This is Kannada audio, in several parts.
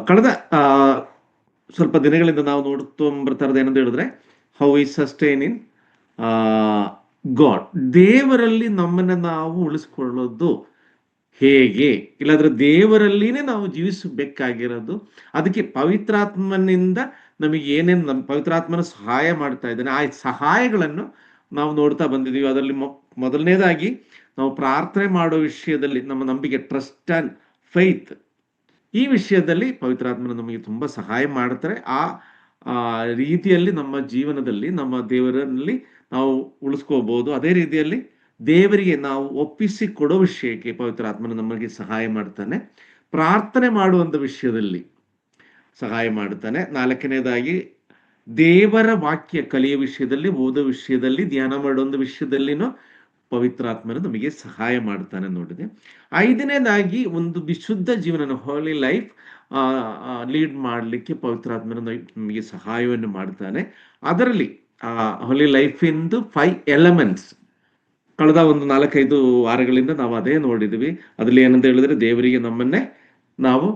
ಕಳೆದ ಸ್ವಲ್ಪ ದಿನಗಳಿಂದ ನಾವು ನೋಡುತ್ತೊಂಬರ್ತಾರದು ಏನಂತ ಹೇಳಿದ್ರೆ, how we sustain in god. ದೇವರಲ್ಲಿ ನಮ್ಮನ್ನು ನಾವು ಉಳಿಸ್ಕೊಳ್ಳೋದು ಹೇಗೆ, ಇಲ್ಲಾಂದ್ರೆ ದೇವರಲ್ಲಿನೇ ನಾವು ಜೀವಿಸಬೇಕಾಗಿರೋದು. ಅದಕ್ಕೆ ಪವಿತ್ರಾತ್ಮನಿಂದ ನಮಗೆ ಏನೇನು ನಮ್ಮ ಪವಿತ್ರಾತ್ಮನ ಸಹಾಯ ಮಾಡ್ತಾ ಇದ್ದಾನೆ, ಆ ಸಹಾಯಗಳನ್ನು ನಾವು ನೋಡ್ತಾ ಬಂದಿದ್ದೀವಿ. ಅದರಲ್ಲಿ ಮೊದಲನೇದಾಗಿ ನಾವು ಪ್ರಾರ್ಥನೆ ಮಾಡೋ ವಿಷಯದಲ್ಲಿ ನಮ್ಮ ನಂಬಿಕೆ, ಟ್ರಸ್ಟ್ ಆ್ಯಂಡ್ ಫೈತ್, ಈ ವಿಷಯದಲ್ಲಿ ಪವಿತ್ರಾತ್ಮನ ನಮಗೆ ತುಂಬ ಸಹಾಯ ಮಾಡ್ತಾರೆ. ಆ ರೀತಿಯಲ್ಲಿ ನಮ್ಮ ಜೀವನದಲ್ಲಿ ನಮ್ಮ ದೇವರಲ್ಲಿ ನಾವು ಉಳಿಸ್ಕೋಬಹುದು. ಅದೇ ರೀತಿಯಲ್ಲಿ ದೇವರಿಗೆ ನಾವು ಒಪ್ಪಿಸಿ ಕೊಡೋ ವಿಷಯಕ್ಕೆ ಪವಿತ್ರಾತ್ಮನ ನಮಗೆ ಸಹಾಯ ಮಾಡ್ತಾನೆ. ಪ್ರಾರ್ಥನೆ ಮಾಡುವಂಥ ವಿಷಯದಲ್ಲಿ ಸಹಾಯ ಮಾಡ್ತಾನೆ. ನಾಲ್ಕನೇದಾಗಿ ದೇವರ ವಾಕ್ಯ ಕಲಿಯೋ ವಿಷಯದಲ್ಲಿ, ಓದೋ ವಿಷಯದಲ್ಲಿ, ಧ್ಯಾನ ಮಾಡುವಂಥ ವಿಷಯದಲ್ಲಿನೂ ಪವಿತ್ರಾತ್ಮನ ನಮಗೆ ಸಹಾಯ ಮಾಡ್ತಾನೆ ನೋಡಿದೆ. ಐದನೇದಾಗಿ ಒಂದು ವಿಶುದ್ಧ ಜೀವನ, ಹೋಲಿ ಲೈಫ್ ಲೀಡ್ ಮಾಡಲಿಕ್ಕೆ ಪವಿತ್ರಾತ್ಮನ ನಮಗೆ ಸಹಾಯವನ್ನು ಮಾಡ್ತಾನೆ. ಅದರಲ್ಲಿ ಹೋಲಿ ಲೈಫ್ ಇಂದು 5 ಎಲಿಮೆಂಟ್ಸ್ ಕಳೆದ ಒಂದು 4-5 ವಾರಗಳಿಂದ ನಾವು ಅದೇ ನೋಡಿದ್ವಿ. ಅದರಲ್ಲಿ ಏನಂತ ಹೇಳಿದ್ರೆ, ದೇವರಿಗೆ ನಮ್ಮನ್ನೇ ನಾವು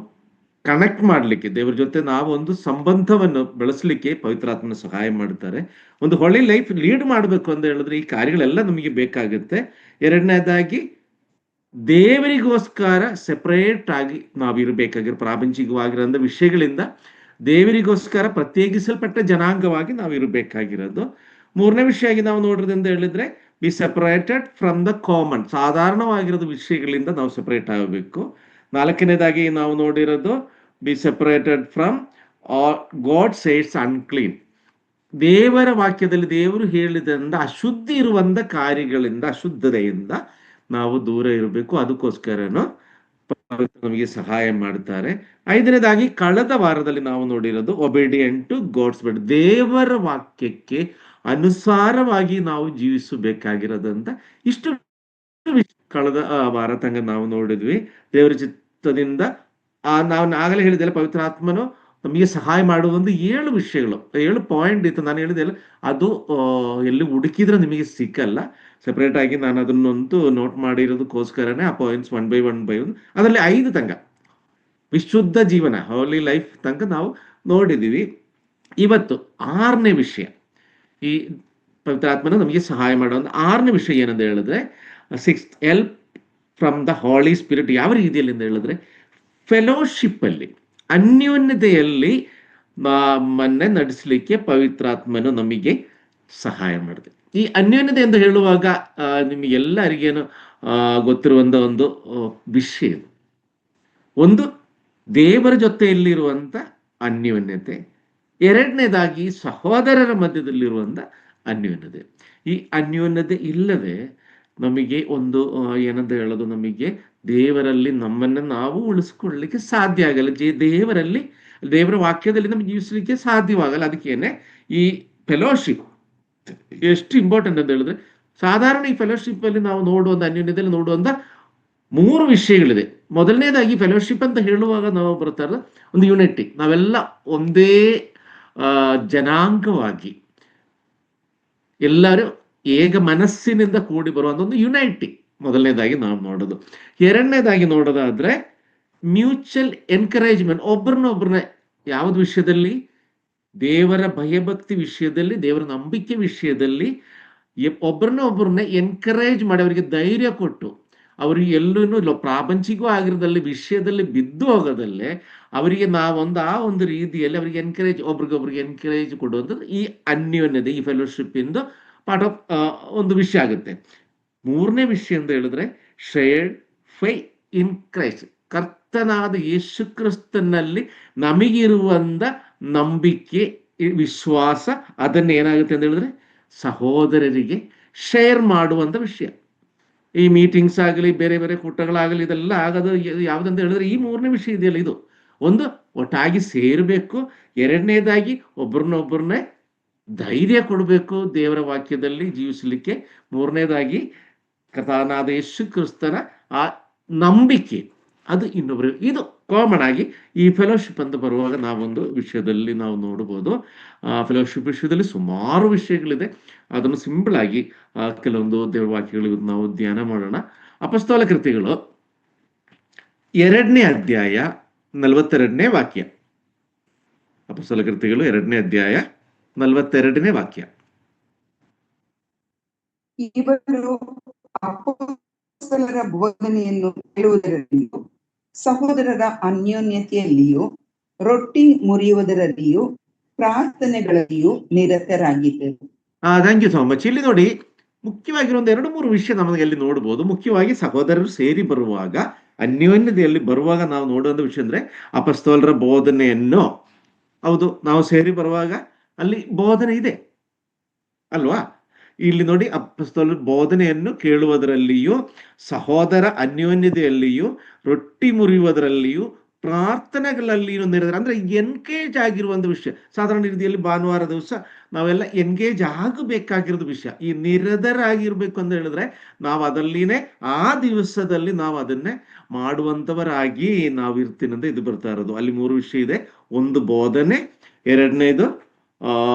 ಕನೆಕ್ಟ್ ಮಾಡಲಿಕ್ಕೆ, ದೇವರ ಜೊತೆ ನಾವು ಒಂದು ಸಂಬಂಧವನ್ನು ಬೆಳೆಸಲಿಕ್ಕೆ ಪವಿತ್ರಾತ್ಮನ ಸಹಾಯ ಮಾಡ್ತಾರೆ. ಒಂದು ಹೊಳೆ ಲೈಫ್ ಲೀಡ್ ಮಾಡಬೇಕು ಅಂತ ಹೇಳಿದ್ರೆ ಈ ಕಾರ್ಯಗಳೆಲ್ಲ ನಮಗೆ ಬೇಕಾಗುತ್ತೆ. ಎರಡನೇದಾಗಿ ದೇವರಿಗೋಸ್ಕರ ಸೆಪರೇಟ್ ಆಗಿ ನಾವಿರಬೇಕಾಗಿರೋ, ಪ್ರಾಪಂಚಿಕವಾಗಿರೋಂಥ ವಿಷಯಗಳಿಂದ ದೇವರಿಗೋಸ್ಕರ ಪ್ರತ್ಯೇಕಿಸಲ್ಪಟ್ಟ ಜನಾಂಗವಾಗಿ ನಾವು ಇರಬೇಕಾಗಿರೋದು. ಮೂರನೇ ವಿಷಯವಾಗಿ ನಾವು ನೋಡ್ರಿ ಅಂತ ಹೇಳಿದ್ರೆ, be separated from the common, ಸಾಧಾರಣವಾಗಿರೋದು ವಿಷಯಗಳಿಂದ ನಾವು ಸೆಪರೇಟ್ ಆಗಬೇಕು. ನಾಲ್ಕನೇದಾಗಿ ನಾವು ನೋಡಿರೋದು, be separated from God says unclean, ದೇವರ ವಾಕ್ಯದಲ್ಲಿ ದೇವರು ಹೇಳಿದ್ರಿಂದ ಅಶುದ್ಧಿ ಇರುವಂಥ ಕಾರ್ಯಗಳಿಂದ, ಅಶುದ್ಧತೆಯಿಂದ ನಾವು ದೂರ ಇರಬೇಕು. ಅದಕ್ಕೋಸ್ಕರನು ನಮಗೆ ಸಹಾಯ ಮಾಡ್ತಾರೆ. ಐದನೇದಾಗಿ ಕಳೆದ ವಾರದಲ್ಲಿ ನಾವು ನೋಡಿರೋದು, ಒಬಿಡಿಯಂಟ್ ಟು ಗಾಡ್ಸ್ ವರ್ಡ್, ದೇವರ ವಾಕ್ಯಕ್ಕೆ ಅನುಸಾರವಾಗಿ ನಾವು ಜೀವಿಸಬೇಕಾಗಿರೋದಂತ ಇಷ್ಟು ಕಳೆದ ವಾರ ತನಕ ನಾವು ನೋಡಿದ್ವಿ. ದೇವರ ಚಿತ್ತದಿಂದ ನಾವು ಆಗಲೇ ಹೇಳಿದೆಲ್ಲ, ಪವಿತ್ರಾತ್ಮನು ನಮಗೆ ಸಹಾಯ ಮಾಡುವ ಒಂದು 7 ವಿಷಯಗಳು, 7 ಪಾಯಿಂಟ್ ಇತ್ತು. ನಾನು ಹೇಳಿದೆಲ್ಲ, ಅದು ಎಲ್ಲಿ ಹುಡುಕಿದ್ರೆ ನಿಮಗೆ ಸಿಕ್ಕಲ್ಲ. ಸೆಪರೇಟ್ ಆಗಿ ನಾನು ಅದನ್ನೊಂದು ನೋಟ್ ಮಾಡಿರೋದಕ್ಕೋಸ್ಕರನೇ ಆ ಪಾಯಿಂಟ್ಸ್ 1 by 1 ಅದರಲ್ಲಿ 5 ತನಕ ವಿಶುದ್ಧ ಜೀವನ, ಹೋಲಿ ಲೈಫ್ ತನಕ ನಾವು ನೋಡಿದ್ದೀವಿ. ಇವತ್ತು 6ನೇ ವಿಷಯ, ಈ ಪವಿತ್ರಾತ್ಮನ ನಮಗೆ ಸಹಾಯ ಮಾಡೋ ಒಂದು 6ನೇ ವಿಷಯ ಏನಂತ ಹೇಳಿದ್ರೆ, 6th help from the holy spirit. ಯಾವ ರೀತಿಯಲ್ಲಿ ಅಂತ ಹೇಳಿದ್ರೆ, ಫೆಲೋಶಿಪ್ ಅಲ್ಲಿ, ಅನ್ಯೋನ್ಯತೆಯಲ್ಲಿ ನಮ್ಮನ್ನೇ ನಡೆಸಲಿಕ್ಕೆ ಪವಿತ್ರಾತ್ಮನು ನಮಗೆ ಸಹಾಯ ಮಾಡಿದೆ. ಈ ಅನ್ಯೋನ್ಯತೆ ಅಂತ ಹೇಳುವಾಗ ನಿಮಗೆಲ್ಲರಿಗೇನು ಗೊತ್ತಿರುವಂಥ ಒಂದು ವಿಷಯ, ಒಂದು ದೇವರ ಜೊತೆಯಲ್ಲಿರುವಂಥ ಅನ್ಯೋನ್ಯತೆ, ಎರಡನೇದಾಗಿ ಸಹೋದರರ ಮಧ್ಯದಲ್ಲಿರುವಂಥ ಅನ್ಯೋನ್ಯತೆ. ಈ ಅನ್ಯೋನ್ಯತೆ ಇಲ್ಲದೆ ನಮಗೆ ಒಂದು ಏನಂತ ಹೇಳೋದು, ನಮಗೆ ದೇವರಲ್ಲಿ ನಮ್ಮನ್ನು ನಾವು ಉಳಿಸ್ಕೊಳ್ಳಿಕ್ಕೆ ಸಾಧ್ಯ ಆಗಲ್ಲ. ದೇವರಲ್ಲಿ, ದೇವರ ವಾಕ್ಯದಲ್ಲಿ ನಮಗೆ ಜೀವಿಸಲಿಕ್ಕೆ ಸಾಧ್ಯವಾಗಲ್ಲ. ಅದಕ್ಕೇನೆ ಈ ಫೆಲೋಶಿಪ್ ಎಷ್ಟು ಇಂಪಾರ್ಟೆಂಟ್ ಅಂತ ಹೇಳಿದ್ರೆ, ಸಾಧಾರಣ ಈ ಫೆಲೋಶಿಪ್ ಅಲ್ಲಿ ನಾವು ನೋಡುವಂಥ, ಅನ್ಯೋನ್ಯತೆಯಲ್ಲಿ ನೋಡುವಂಥ 3 ವಿಷಯಗಳಿದೆ. ಮೊದಲನೇದಾಗಿ ಫೆಲೋಶಿಪ್ ಅಂತ ಹೇಳುವಾಗ ನಾವು ಬರ್ತಾ ಇರೋದು ಒಂದು ಯುನಿಟಿ, ನಾವೆಲ್ಲ ಒಂದೇ ಜನಾಂಗವಾಗಿ ಎಲ್ಲರೂ ಏಕ ಮನಸ್ಸಿನಿಂದ ಕೂಡಿ ಬರುವಂಥ ಒಂದು ಯುನೈಟಿ ಮೊದಲನೇದಾಗಿ ನಾವು ನೋಡೋದು. ಎರಡನೇದಾಗಿ ನೋಡೋದಾದ್ರೆ ಮ್ಯೂಚುವಲ್ ಎನ್ಕರೇಜ್ಮೆಂಟ್, ಒಬ್ಬರನ್ನೊಬ್ಬರನ್ನ ಯಾವ್ದು ವಿಷಯದಲ್ಲಿ, ದೇವರ ಭಯಭಕ್ತಿ ವಿಷಯದಲ್ಲಿ, ದೇವರ ನಂಬಿಕೆ ವಿಷಯದಲ್ಲಿ ಒಬ್ಬರನ್ನ ಎನ್ಕರೇಜ್ ಮಾಡಿ, ಅವರಿಗೆ ಧೈರ್ಯ ಕೊಟ್ಟು, ಅವರಿಗೆ ಎಲ್ಲೂ ಪ್ರಾಪಂಚಿಕವೂ ಆಗಿರೋದಲ್ಲಿ ವಿಷಯದಲ್ಲಿ ಬಿದ್ದು ಹೋಗೋದಲ್ಲೇ ಅವರಿಗೆ ನಾವೊಂದು ಆ ಒಂದು ರೀತಿಯಲ್ಲಿ ಅವರಿಗೆ ಎನ್ಕರೇಜ್, ಒಬ್ರಿಗೊಬ್ರಿಗೆ ಎನ್ಕರೇಜ್ ಕೊಡುವಂಥದ್ದು ಈ ಅನ್ಯೋನ್ಯತೆ, ಈ ಫೆಲೋಶಿಪ್ ಇಂದು ಪಾರ್ಟ್ ಆಫ್ ಒಂದು ವಿಷಯ ಆಗುತ್ತೆ. 3ನೇ ವಿಷಯ ಅಂತ ಹೇಳಿದ್ರೆ, ಶೇರ್ಡ್ ಫೈತ್ ಇನ್ ಕ್ರೈಸ್ಟ್, ಕರ್ತನಾದ ಯೇಸು ಕ್ರಿಸ್ತನಲ್ಲಿ ನಮಗಿರುವಂಥ ನಂಬಿಕೆ, ವಿಶ್ವಾಸ, ಅದನ್ನ ಏನಾಗುತ್ತೆ ಅಂತ ಹೇಳಿದ್ರೆ ಸಹೋದರರಿಗೆ ಶೇರ್ ಮಾಡುವಂಥ ವಿಷಯ. ಈ ಮೀಟಿಂಗ್ಸ್ ಆಗಲಿ, ಬೇರೆ ಬೇರೆ ಕೂಟಗಳಾಗಲಿ, ಇದೆಲ್ಲ ಆಗೋದು ಯಾವುದಂತ ಹೇಳಿದ್ರೆ ಈ 3ನೇ ವಿಷಯ ಇದೆಯಲ್ಲ, ಇದು ಒಂದು ಒಟ್ಟಾಗಿ ಸೇರಬೇಕು. ಎರಡನೇದಾಗಿ ಒಬ್ಬರನ್ನೊಬ್ಬರನ್ನೇ ಧೈರ್ಯ ಕೊಡಬೇಕು ದೇವರ ವಾಕ್ಯದಲ್ಲಿ ಜೀವಿಸಲಿಕ್ಕೆ. 3ನೇದಾಗಿ ಕರ್ತನಾದ ಯೇಸು ಕ್ರಿಸ್ತನ ಆ ನಂಬಿಕೆ, ಅದು ಇನ್ನೊಬ್ಬರು. ಇದು ಕಾಮನ್ ಆಗಿ ಈ ಫೆಲೋಶಿಪ್ ಅಂತ ಬರುವಾಗ ನಾವೊಂದು ವಿಷಯದಲ್ಲಿ ನಾವು ನೋಡ್ಬೋದು. ಫೆಲೋಶಿಪ್ ವಿಷಯದಲ್ಲಿ ಸುಮಾರು ವಿಷಯಗಳಿದೆ. ಅದನ್ನು ಸಿಂಪಲ್ ಆಗಿ ಕೆಲವೊಂದು ದೇವರ ವಾಕ್ಯಗಳು ನಾವು ಧ್ಯಾನ ಮಾಡೋಣ. ಅಪೊಸ್ತಲ ಕೃತ್ಯಗಳು 2ನೇ ಅಧ್ಯಾಯ 42ನೇ ವಾಕ್ಯ. ಅಪೊಸ್ತಲ ಕೃತ್ಯಗಳು 2ನೇ ಅಧ್ಯಾಯ 42ನೇ ವಾಕ್ಯ. ಇವರು ಅಪೊಸ್ತಲರ ಬೋಧನೆಯನ್ನು ಕೇಳುವುದರಲ್ಲಿಯೂ ಸಹೋದರರ ಅನ್ಯೋನ್ಯತೆಯಲ್ಲಿಯೂ ರೊಟ್ಟಿ ಮುರಿಯುವುದರಲ್ಲಿಯೂ ಪ್ರಾರ್ಥನೆಗಳಲ್ಲಿಯೂ ನಿರತರಾಗಿದ್ದರು. Thank you so much. ಇಲ್ಲಿ ನೋಡಿ, ಮುಖ್ಯವಾಗಿರೋ ಒಂದು 2-3 ವಿಷಯ ನಮಗೆ ಅಲ್ಲಿ ನೋಡ್ಬೋದು. ಮುಖ್ಯವಾಗಿ ಸಹೋದರರು ಸೇರಿ ಬರುವಾಗ, ಅನ್ಯೋನ್ಯತೆಯಲ್ಲಿ ಬರುವಾಗ ನಾವು ನೋಡುವಂಥ ವಿಷಯ ಅಂದ್ರೆ ಅಪೊಸ್ತಲರ ಬೋಧನೆಯನ್ನು, ಹೌದು, ನಾವು ಸೇರಿ ಬರುವಾಗ ಅಲ್ಲಿ ಬೋಧನೆ ಇದೆ ಅಲ್ವಾ? ಇಲ್ಲಿ ನೋಡಿ, ಅಪೊಸ್ತಲರ ಬೋಧನೆಯನ್ನು ಕೇಳುವುದರಲ್ಲಿಯೂ ಸಹೋದರ ಅನ್ಯೋನ್ಯತೆಯಲ್ಲಿಯೂ ರೊಟ್ಟಿ ಮುರಿಯುವುದರಲ್ಲಿಯೂ ಪ್ರಾರ್ಥನೆಗಳಲ್ಲಿಯೂ ನಿರತರ, ಅಂದ್ರೆ ಎನ್ಗೇಜ್ ಆಗಿರುವಂಥ ವಿಷಯ. ಸಾಧಾರಣ ರೀತಿಯಲ್ಲಿ ಭಾನುವಾರ ದಿವಸ ನಾವೆಲ್ಲ ಎನ್ಗೇಜ್ ಆಗಬೇಕಾಗಿರೋದು ವಿಷಯ. ಈ ನಿರತರಾಗಿರ್ಬೇಕು ಅಂತ ಹೇಳಿದ್ರೆ ನಾವು ಅದರಲ್ಲಿನೇ ಆ ದಿವಸದಲ್ಲಿ ನಾವು ಅದನ್ನೇ ಮಾಡುವಂಥವರಾಗಿ ನಾವು ಇರ್ತೀನಿ ಅಂತ ಇದು ಬರ್ತಾ ಇರೋದು. ಅಲ್ಲಿ 3 ವಿಷಯ ಇದೆ. ಒಂದು ಬೋಧನೆ, 2ನೇದು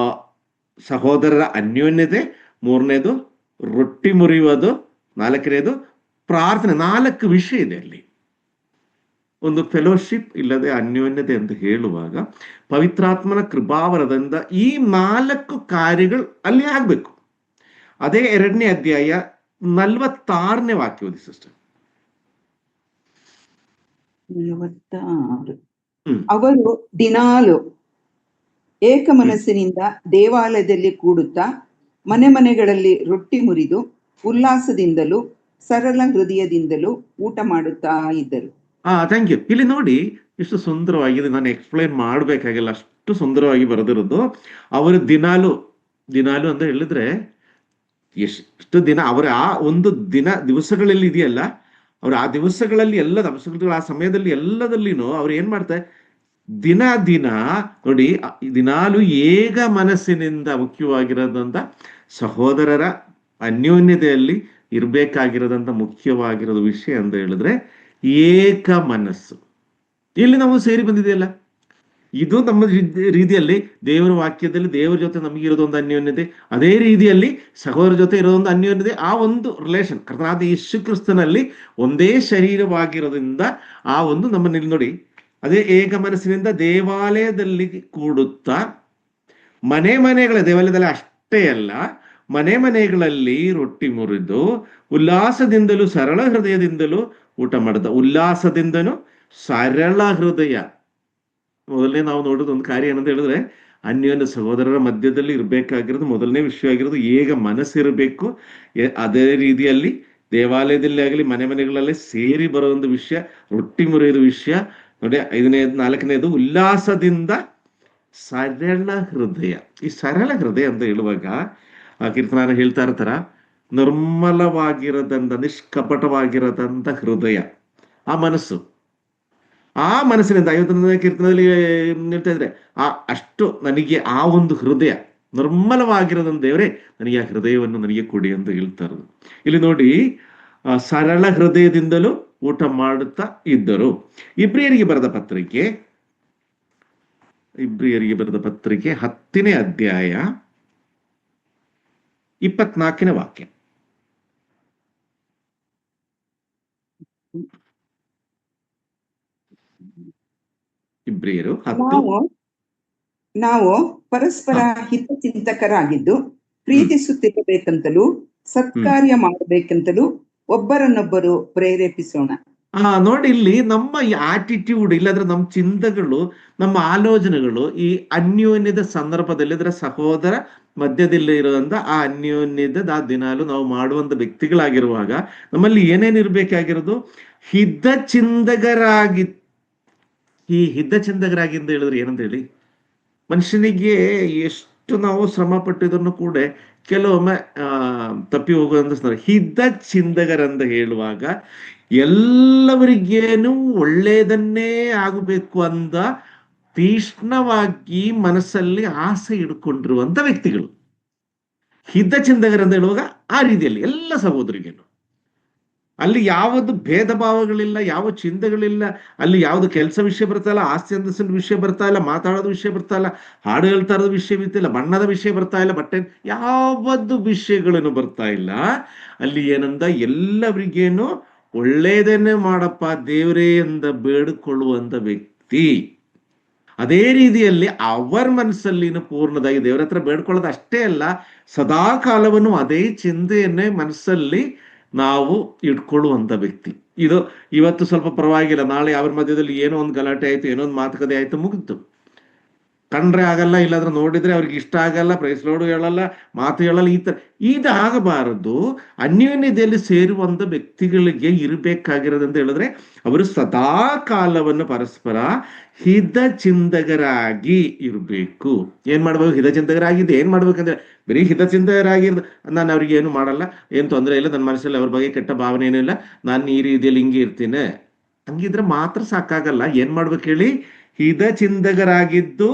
ಸಹೋದರರ ಅನ್ಯೋನ್ಯತೆ, 3ನೇದು ರೊಟ್ಟಿ ಮುರಿಯುವುದು, 4ನೇದು ಪ್ರಾರ್ಥನೆ. 4 ವಿಷಯ ಇದೆ ಅಲ್ಲಿ. ಒಂದು ಫೆಲೋಶಿಪ್ ಇಲ್ಲದೆ ಅನ್ಯೋನ್ಯತೆ ಅಂತ ಹೇಳುವಾಗ ಪವಿತ್ರಾತ್ಮನ ಕೃಪಾವರದಿಂದ ಈ 4 ಕಾರ್ಯಗಳು ಅಲ್ಲಿ ಆಗ್ಬೇಕು. ಅದೇ 2ನೇ ಅಧ್ಯಾಯ 46ನೇ ವಾಕ್ಯ ಓದಿ ಸಿಸ್ಟರ್. 46. ಅವರು ದಿನಾಲು ಏಕ ಮನಸ್ಸಿನಿಂದ ದೇವಾಲಯದಲ್ಲಿ ಕೂಡುತ್ತಾ ಮನೆ ಮನೆಗಳಲ್ಲಿ ರೊಟ್ಟಿ ಮುರಿದು ಉಲ್ಲಾಸದಿಂದಲೂ ಸರಳ ಹೃದಯದಿಂದಲೂ ಊಟ ಮಾಡುತ್ತಾ ಇದ್ದರು. Thank you. ಇಲ್ಲಿ ನೋಡಿ ಎಷ್ಟು ಸುಂದರವಾಗಿದೆ. ನಾನು ಎಕ್ಸ್ಪ್ಲೈನ್ ಮಾಡಬೇಕಾಗಿಲ್ಲ, ಅಷ್ಟು ಸುಂದರವಾಗಿ ಬರೆದಿರೋದು. ಅವರು ದಿನಾಲು ಅಂತ ಹೇಳಿದ್ರೆ ಎಷ್ಟು ದಿನ ಅವರ ಆ ಒಂದು ದಿವಸಗಳಲ್ಲಿ ಇದೆಯಲ್ಲ, ಅವ್ರು ಆ ದಿವಸಗಳಲ್ಲಿ ಎಲ್ಲ ಆ ಸಮಯದಲ್ಲಿ ಎಲ್ಲದಲ್ಲಿನೂ ಅವ್ರು ಏನ್ ಮಾಡ್ತಾರೆ, ದಿನ ನೋಡಿ, ದಿನಾಲು ಏಕ ಮನಸ್ಸಿನಿಂದ ಮುಖ್ಯವಾಗಿರೋದಂತ ಸಹೋದರರ ಅನ್ಯೋನ್ಯತೆಯಲ್ಲಿ ಇರಬೇಕಾಗಿರೋದಂತ ಮುಖ್ಯವಾಗಿರೋದು ವಿಷಯ ಅಂತ ಹೇಳಿದ್ರೆ ಏಕ ಮನಸ್ಸು. ಇಲ್ಲಿ ನಾವು ಸೇರಿ ಬಂದಿದೆಯಲ್ಲ, ಇದು ನಮ್ಮ ರೀತಿಯಲ್ಲಿ ದೇವರ ವಾಕ್ಯದಲ್ಲಿ ದೇವರ ಜೊತೆ ನಮಗಿರೋದು ಒಂದು ಅನ್ಯೋನ್ಯತೆ, ಅದೇ ರೀತಿಯಲ್ಲಿ ಸಹೋದರ ಜೊತೆ ಇರೋದೊಂದು ಅನ್ಯೋನ್ಯತೆ. ಆ ಒಂದು ರಿಲೇಷನ್ ಕರ್ತನಾದ ಯೇಸು ಕ್ರಿಸ್ತನಲ್ಲಿ ಒಂದೇ ಶರೀರವಾಗಿರೋದ್ರಿಂದ ಆ ಒಂದು ನಮ್ಮಲ್ಲಿ ನೋಡಿ, ಅದೇ ಏಕ ಮನಸ್ಸಿನಿಂದ ದೇವಾಲಯದಲ್ಲಿ ಕೂಡುತ್ತಾ ಮನೆಗಳ ದೇವಾಲಯದಲ್ಲಿ ಅಷ್ಟೇ ಅಲ್ಲ, ಮನೆಗಳಲ್ಲಿ ರೊಟ್ಟಿ ಮುರಿದು ಉಲ್ಲಾಸದಿಂದಲೂ ಸರಳ ಹೃದಯದಿಂದಲೂ ಊಟ ಮಾಡಿದ. ಉಲ್ಲಾಸದಿಂದನೂ ಸರಳ ಹೃದಯ. ಮೊದಲನೇ ನಾವು ನೋಡೋದು ಒಂದು ಕಾರ್ಯ ಏನಂತ ಹೇಳಿದ್ರೆ, ಅನ್ಯೋನ್ಯ ಸಹೋದರರ ಮಧ್ಯದಲ್ಲಿ ಇರಬೇಕಾಗಿರೋದು ಮೊದಲನೇ ವಿಷಯ ಆಗಿರೋದು ಏಕ ಮನಸ್ಸಿರಬೇಕು. ಅದೇ ರೀತಿಯಲ್ಲಿ ದೇವಾಲಯದಲ್ಲಿ ಆಗಲಿ ಮನೆಗಳಲ್ಲಿ ಸೇರಿ ಬರೋ ಒಂದು ವಿಷಯ, ರೊಟ್ಟಿ ಮುರಿಯೋದು ವಿಷಯ ನೋಡಿ. 4ನೇದು ಉಲ್ಲಾಸದಿಂದ ಸರಳ ಹೃದಯ. ಈ ಸರಳ ಹೃದಯ ಅಂತ ಹೇಳುವಾಗ ಆ ಕೀರ್ತನ ಹೇಳ್ತಾ ಇರ್ತಾರ, ನಿರ್ಮಲವಾಗಿರದಂತ ನಿಷ್ಕಪಟವಾಗಿರದಂತ ಹೃದಯ, ಆ ಮನಸ್ಸಿನಿಂದ 51ನೇ ಕೀರ್ತನದಲ್ಲಿ ಹೇಳ್ತಾ ಇದ್ರೆ ಅಷ್ಟು ನನಗೆ ಆ ಒಂದು ಹೃದಯ ನಿರ್ಮಲವಾಗಿರೋದಂತ ದೇವರೇ ನನಗೆ ಆ ಹೃದಯವನ್ನು ನನಗೆ ಕೊಡಿ ಅಂತ ಹೇಳ್ತಾ ಇರೋದು. ಇಲ್ಲಿ ನೋಡಿ, ಸರಳ ಹೃದಯದಿಂದಲೂ ಊಟ ಮಾಡುತ್ತಾ ಇದ್ದರು. ಇಬ್ರಿಯರಿಗೆ ಬರೆದ ಪತ್ರಿಕೆ 10ನೇ ಅಧ್ಯಾಯ 24ನೇ ವಾಕ್ಯ. ಇಬ್ರಿಯರು 10. ನಾವು ಪರಸ್ಪರ ಹಿತಚಿಂತಕರಾಗಿದ್ದು ಪ್ರೀತಿಸುತ್ತಿರಬೇಕಂತಲೂ ಸತ್ಕಾರ್ಯ ಮಾಡಬೇಕಂತಲೂ ಒಬ್ಬರನ್ನೊಬ್ಬರು ಪ್ರೇರೇಪಿಸೋಣ. ನೋಡಿ, ಇಲ್ಲಿ ನಮ್ಮ ಈ ಆಟಿಟ್ಯೂಡ್ ಇಲ್ಲಾಂದ್ರೆ ನಮ್ಮ ಚಿಂತನೆಗಳು, ನಮ್ಮ ಆಲೋಚನೆಗಳು ಈ ಅನ್ಯೋನ್ಯದ ಸಂದರ್ಭದಲ್ಲಿ ಅಂದ್ರೆ ಸಹೋದರ ಮಧ್ಯದಲ್ಲಿ ಇರುವಂತ ಆ ಅನ್ಯೋನ್ಯದ ಆ ದಿನಾಲು ನಾವು ಮಾಡುವಂತ ವ್ಯಕ್ತಿಗಳಾಗಿರುವಾಗ ನಮ್ಮಲ್ಲಿ ಏನೇನಿರ್ಬೇಕಾಗಿರೋದು, ಹಿತಚಿಂತಕರಾಗಿ. ಈ ಹಿತಚಿಂತಕರಾಗಿ ಅಂತ ಹೇಳಿದ್ರೆ ಏನಂತ ಹೇಳಿ, ಮನುಷ್ಯನಿಗೆ ಎಷ್ಟು ನಾವು ಶ್ರಮ ಪಟ್ಟಿದ್ರು ಕೂಡ ಕೆಲವೊಮ್ಮೆ ತಪ್ಪಿ ಹೋಗುವಂತ ಹಿತಚಿಂತಕರಂತ ಹೇಳುವಾಗ ಎಲ್ಲವರಿಗೇನು ಒಳ್ಳೆಯದನ್ನೇ ಆಗಬೇಕು ಅಂತ ತೀಕ್ಷ್ಣವಾಗಿ ಮನಸ್ಸಲ್ಲಿ ಆಸೆ ಇಟ್ಕೊಂಡಿರುವಂತ ವ್ಯಕ್ತಿಗಳು ಹಿತಚಿಂತಕರಂತ ಹೇಳುವಾಗ ಆ ರೀತಿಯಲ್ಲಿ ಎಲ್ಲ ಸಹೋದರಿಗೇನು ಅಲ್ಲಿ ಯಾವುದು ಭೇದ ಭಾವಗಳಿಲ್ಲ, ಯಾವ ಚಿಂತೆಗಳಿಲ್ಲ. ಅಲ್ಲಿ ಯಾವುದು ಕೆಲಸ ವಿಷಯ ಬರ್ತಾ ಇಲ್ಲ, ಆಸ್ತಿ ಅಂತಸ್ತಿನ ವಿಷಯ ಬರ್ತಾ ಇಲ್ಲ, ಮಾತಾಡೋದು ವಿಷಯ ಬರ್ತಾ ಇಲ್ಲ, ಹಾಡು ಹೇಳ್ತಾ ಇರೋದು ವಿಷಯ ಬರ್ತಿಲ್ಲ, ಬಣ್ಣದ ವಿಷಯ ಬರ್ತಾ ಇಲ್ಲ, ಬಟ್ಟೆ ಯಾವುದು ವಿಷಯಗಳೇನು ಬರ್ತಾ ಇಲ್ಲ. ಅಲ್ಲಿ ಏನಂದ ಎಲ್ಲರಿಗೇನು ಒಳ್ಳೇದನ್ನೇ ಮಾಡಪ್ಪ ದೇವರೇ ಎಂದ ಬೇಡಿಕೊಳ್ಳುವಂತ ವ್ಯಕ್ತಿ. ಅದೇ ರೀತಿಯಲ್ಲಿ ಅವರ ಮನಸ್ಸಲ್ಲಿನ ಪೂರ್ಣದಾಗಿ ದೇವರ ಹತ್ರ ಬೇಡ್ಕೊಳ್ಳೋದು ಅಷ್ಟೇ ಅಲ್ಲ, ಸದಾ ಕಾಲವನ್ನು ಅದೇ ಚಿಂತೆಯನ್ನೇ ಮನಸ್ಸಲ್ಲಿ ನಾವು ಇಟ್ಕೊಳ್ಳುವಂತ ವ್ಯಕ್ತಿ. ಇದು ಇವತ್ತು ಸ್ವಲ್ಪ ಪರವಾಗಿಲ್ಲ, ನಾಳೆ ಅವ್ರ ಮಧ್ಯದಲ್ಲಿ ಏನೋ ಒಂದು ಗಲಾಟೆ ಆಯ್ತು, ಏನೋ ಒಂದು ಮಾತುಕತೆ ಆಯ್ತು, ಮುಗಿತು. ಕಂಡ್ರೆ ಆಗಲ್ಲ, ಇಲ್ಲಾಂದ್ರೆ ನೋಡಿದ್ರೆ ಅವ್ರಿಗೆ ಇಷ್ಟ ಆಗಲ್ಲ, ಪ್ರೈಸ್ ಲೋಡು ಹೇಳಲ್ಲ, ಮಾತು ಹೇಳಲ್ಲ, ಈ ತರ ಇದಾಗಬಾರದು. ಅನ್ಯೋನ್ಯತೆಯಲ್ಲಿ ಸೇರುವಂತ ವ್ಯಕ್ತಿಗಳಿಗೆ ಇರಬೇಕಾಗಿರೋದಂತ ಹೇಳಿದ್ರೆ ಅವರು ಸದಾ ಕಾಲವನ್ನು ಪರಸ್ಪರ ಹಿತಚಿಂತಕರಾಗಿ ಇರಬೇಕು. ಏನ್ ಮಾಡ್ಬೇಕು? ಹಿತಚಿಂತಕರಾಗಿದ್ದು ಏನ್ ಮಾಡ್ಬೇಕಂದ್ರೆ ಬರೀ ಹಿತಚಿಂತಕರಾಗಿರ್ದು ನಾನು ಅವ್ರಿಗೆ ಏನು ಮಾಡಲ್ಲ, ಏನ್ ತೊಂದರೆ ಇಲ್ಲ, ನನ್ನ ಮನಸ್ಸಲ್ಲಿ ಅವ್ರ ಬಗ್ಗೆ ಕೆಟ್ಟ ಭಾವನೆ ಏನೂ ಇಲ್ಲ, ನಾನು ಈ ರೀತಿಯಲ್ಲಿ ಹಿಂಗೆ ಇರ್ತೀನಿ, ಹಂಗಿದ್ರೆ ಮಾತ್ರ ಸಾಕಾಗಲ್ಲ. ಏನ್ ಮಾಡ್ಬೇಕು ಹೇಳಿ? ಹಿತಚಿಂತಕರಾಗಿದ್ದು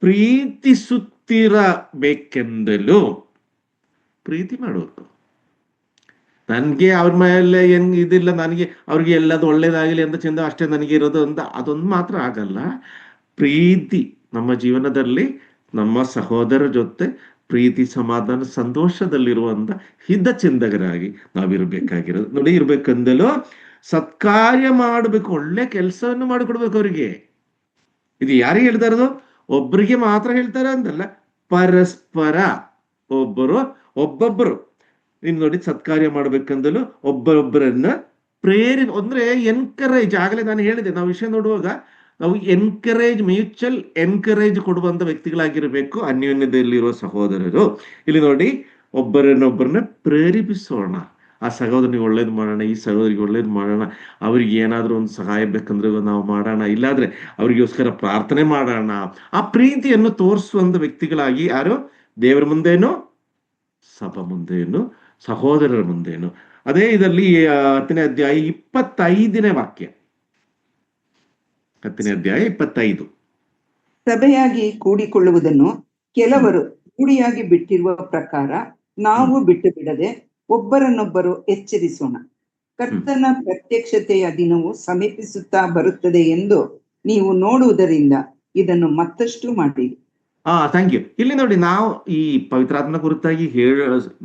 ಪ್ರೀತಿಸುತ್ತಿರಬೇಕೆಂದಲು ಪ್ರೀತಿ ಮಾಡಬೇಕು. ನನ್ಗೆ ಅವ್ರ ಮೇಲೆ ಹೆಂಗ್ ಇದಿಲ್ಲ, ನನಗೆ ಅವ್ರಿಗೆ ಎಲ್ಲದು ಒಳ್ಳೇದಾಗಲಿ ಅಂತ ಚಿಂತ ಅಷ್ಟೇ ನನಗೆ ಇರೋದು ಅಂತ ಅದೊಂದು ಮಾತ್ರ ಆಗಲ್ಲ. ಪ್ರೀತಿ ನಮ್ಮ ಜೀವನದಲ್ಲಿ ನಮ್ಮ ಸಹೋದರ ಜೊತೆ ಪ್ರೀತಿ, ಸಮಾಧಾನ, ಸಂತೋಷದಲ್ಲಿರುವಂತ ಹಿತಚಿಂತಕರಾಗಿ ನಾವಿರ್ಬೇಕಾಗಿರೋದು. ನೋಡಿ, ಇರ್ಬೇಕಂದಲು ಸತ್ಕಾರ್ಯ ಮಾಡಬೇಕು, ಒಳ್ಳೆ ಕೆಲಸವನ್ನು ಮಾಡಿಕೊಡ್ಬೇಕು ಅವರಿಗೆ. ಇದು ಯಾರಿಗೆ ಹೇಳ್ತಾ ಇರೋದು? ಒಬ್ಬರಿಗೆ ಮಾತ್ರ ಹೇಳ್ತಾರೆ ಅಂತಲ್ಲ, ಪರಸ್ಪರ ಒಬ್ಬೊಬ್ಬರು ಇನ್ನು ನೋಡಿ, ಸತ್ಕಾರ್ಯ ಮಾಡ್ಬೇಕಂದಲು ಒಬ್ಬರೊಬ್ಬರನ್ನ ಅಂದ್ರೆ ಎನ್ಕರೇಜ್. ಆಗಲೇ ನಾನು ಹೇಳಿದೆ, ನಾವು ವಿಷಯ ನೋಡುವಾಗ ನಾವು ಮ್ಯೂಚುವಲ್ ಎನ್ಕರೇಜ್ ಕೊಡುವಂತ ವ್ಯಕ್ತಿಗಳಾಗಿರ್ಬೇಕು ಅನ್ಯೋನ್ಯತೆಯಲ್ಲಿರುವ ಸಹೋದರರು. ಇಲ್ಲಿ ನೋಡಿ, ಒಬ್ಬರನ್ನೊಬ್ಬರನ್ನ ಪ್ರೇರೇಪಿಸೋಣ. ಆ ಸಹೋದರನಿಗೆ ಒಳ್ಳೇದು ಮಾಡೋಣ, ಈ ಸಹೋದರಿಗೆ ಒಳ್ಳೇದು ಮಾಡೋಣ, ಅವ್ರಿಗೆ ಏನಾದ್ರೂ ಒಂದು ಸಹಾಯ ಬೇಕಂದ್ರೆ ನಾವು ಮಾಡೋಣ, ಇಲ್ಲಾದ್ರೆ ಅವ್ರಿಗೋಸ್ಕರ ಪ್ರಾರ್ಥನೆ ಮಾಡೋಣ. ಆ ಪ್ರೀತಿಯನ್ನು ತೋರಿಸುವಂತ ವ್ಯಕ್ತಿಗಳಾಗಿ ಯಾರು? ದೇವರ ಮುಂದೇನು, ಸಭಾ ಮುಂದೇನು, ಸಹೋದರರ ಮುಂದೇನು. ಅದೇ ಇದರಲ್ಲಿ 10ನೇ ಅಧ್ಯಾಯ 25ನೇ ವಾಕ್ಯ. 10ನೇ ಅಧ್ಯಾಯ 25. ಸಭೆಯಾಗಿ ಕೂಡಿಕೊಳ್ಳುವುದನ್ನು ಕೆಲವರು ರೂಢಿಯಾಗಿ ಬಿಟ್ಟಿರುವ ಪ್ರಕಾರ ನಾವು ಬಿಟ್ಟು ಬಿಡದೆ ಒಬ್ಬರನ್ನೊಬ್ಬರು ಎಚ್ಚರಿಸೋಣ. ಕರ್ತನ ಪ್ರತ್ಯಕ್ಷತೆಯ ದಿನವು ಸಮೀಪಿಸುತ್ತಾ ಬರುತ್ತದೆ ಎಂದು ನೀವು ನೋಡುವುದರಿಂದ ಇದನ್ನು ಮತ್ತಷ್ಟು ಮಾಡಿರಿ. Thank you. ಇಲ್ಲಿ ನೋಡಿ, ನಾವು ಈ ಪವಿತ್ರಾತ್ಮನ ಕುರಿತಾಗಿ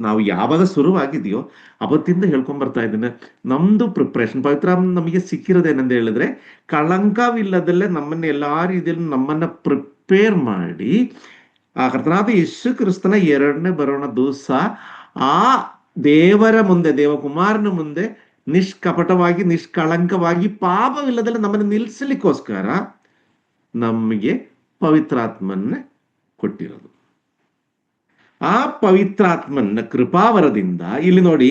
ನಾವು ಯಾವಾಗ ಶುರುವಾಗಿದೆಯೋ ಅವತ್ತಿಂದ ಹೇಳ್ಕೊಂಡ್ ಬರ್ತಾ ಇದ್ದೇನೆ. ನಮ್ದು ಪ್ರಿಪ್ರೇಷನ್, ಪವಿತ್ರಾತ್ಮ ನಮಗೆ ಸಿಕ್ಕಿರೋದೇನಂತ ಹೇಳಿದ್ರೆ, ಕಳಂಕವಿಲ್ಲದಲ್ಲೇ ನಮ್ಮನ್ನ ಎಲ್ಲಾ ರೀತಿಯಲ್ಲಿ ನಮ್ಮನ್ನ ಪ್ರಿಪೇರ್ ಮಾಡಿ ಆ ಕರ್ತನಾದ ಯೇಸು ಕ್ರಿಸ್ತನ 2ನೇ ಬರೋಣ ದಿವಸ ಆ ದೇವರ ಮುಂದೆ, ದೇವಕುಮಾರನ ಮುಂದೆ ನಿಷ್ಕಪಟವಾಗಿ, ನಿಷ್ಕಳಂಕವಾಗಿ, ಪಾಪವಿಲ್ಲದಲ್ಲೇ ನಮ್ಮನ್ನು ನಿಲ್ಲಿಸಲಿಕ್ಕೋಸ್ಕರ ನಮಗೆ ಪವಿತ್ರಾತ್ಮನ್ನ ಕೊಟ್ಟಿರೋದು. ಆ ಪವಿತ್ರಾತ್ಮನ ಕೃಪಾವರದಿಂದ ಇಲ್ಲಿ ನೋಡಿ,